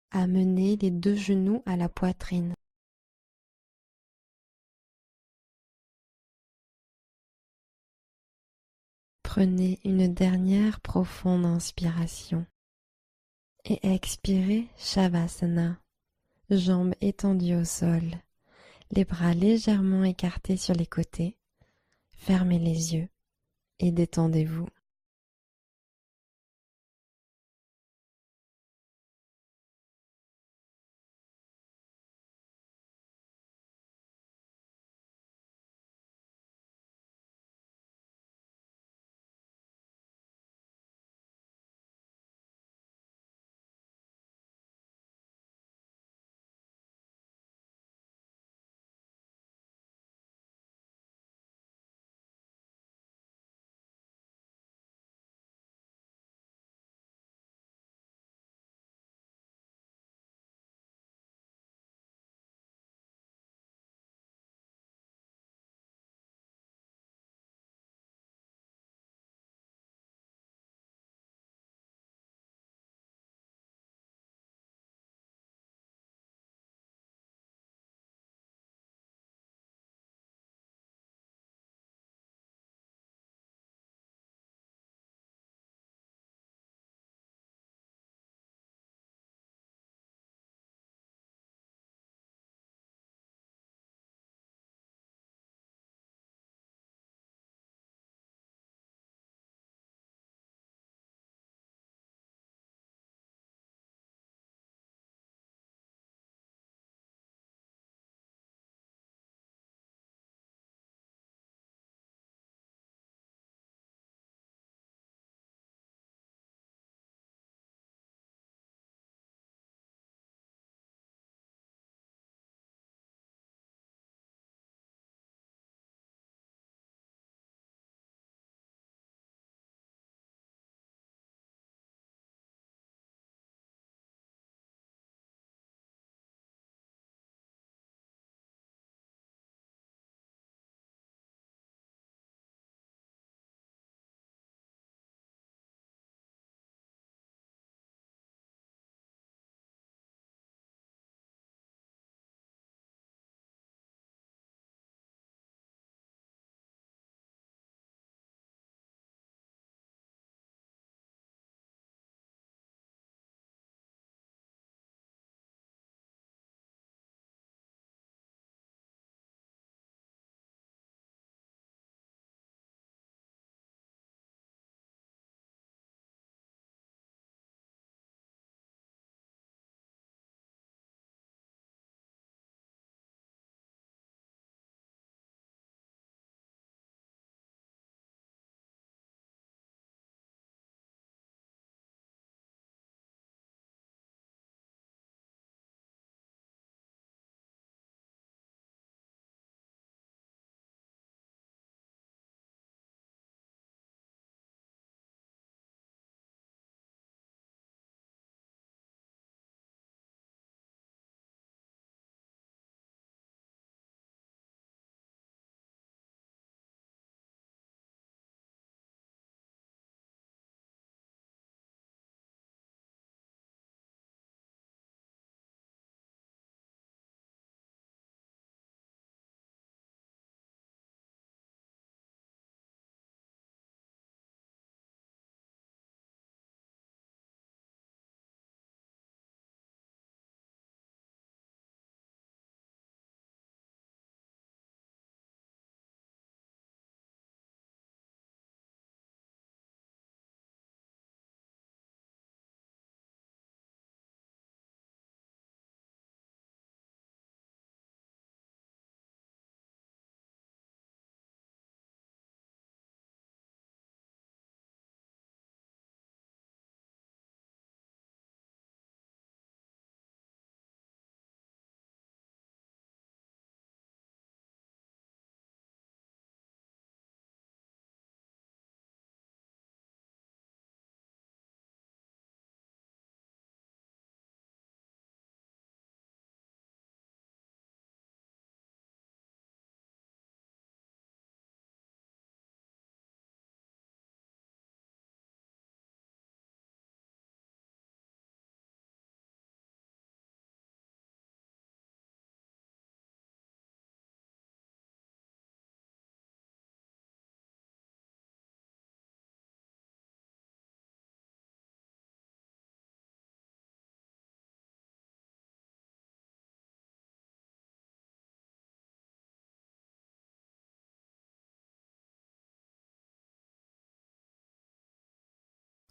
Amenez les deux genoux à la poitrine. Prenez une dernière profonde inspiration. Et expirez Shavasana, jambes étendues au sol, les bras légèrement écartés sur les côtés. Fermez les yeux et détendez-vous.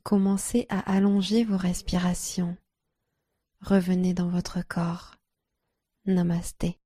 Commencez à allonger vos respirations. Revenez dans votre corps. Namasté.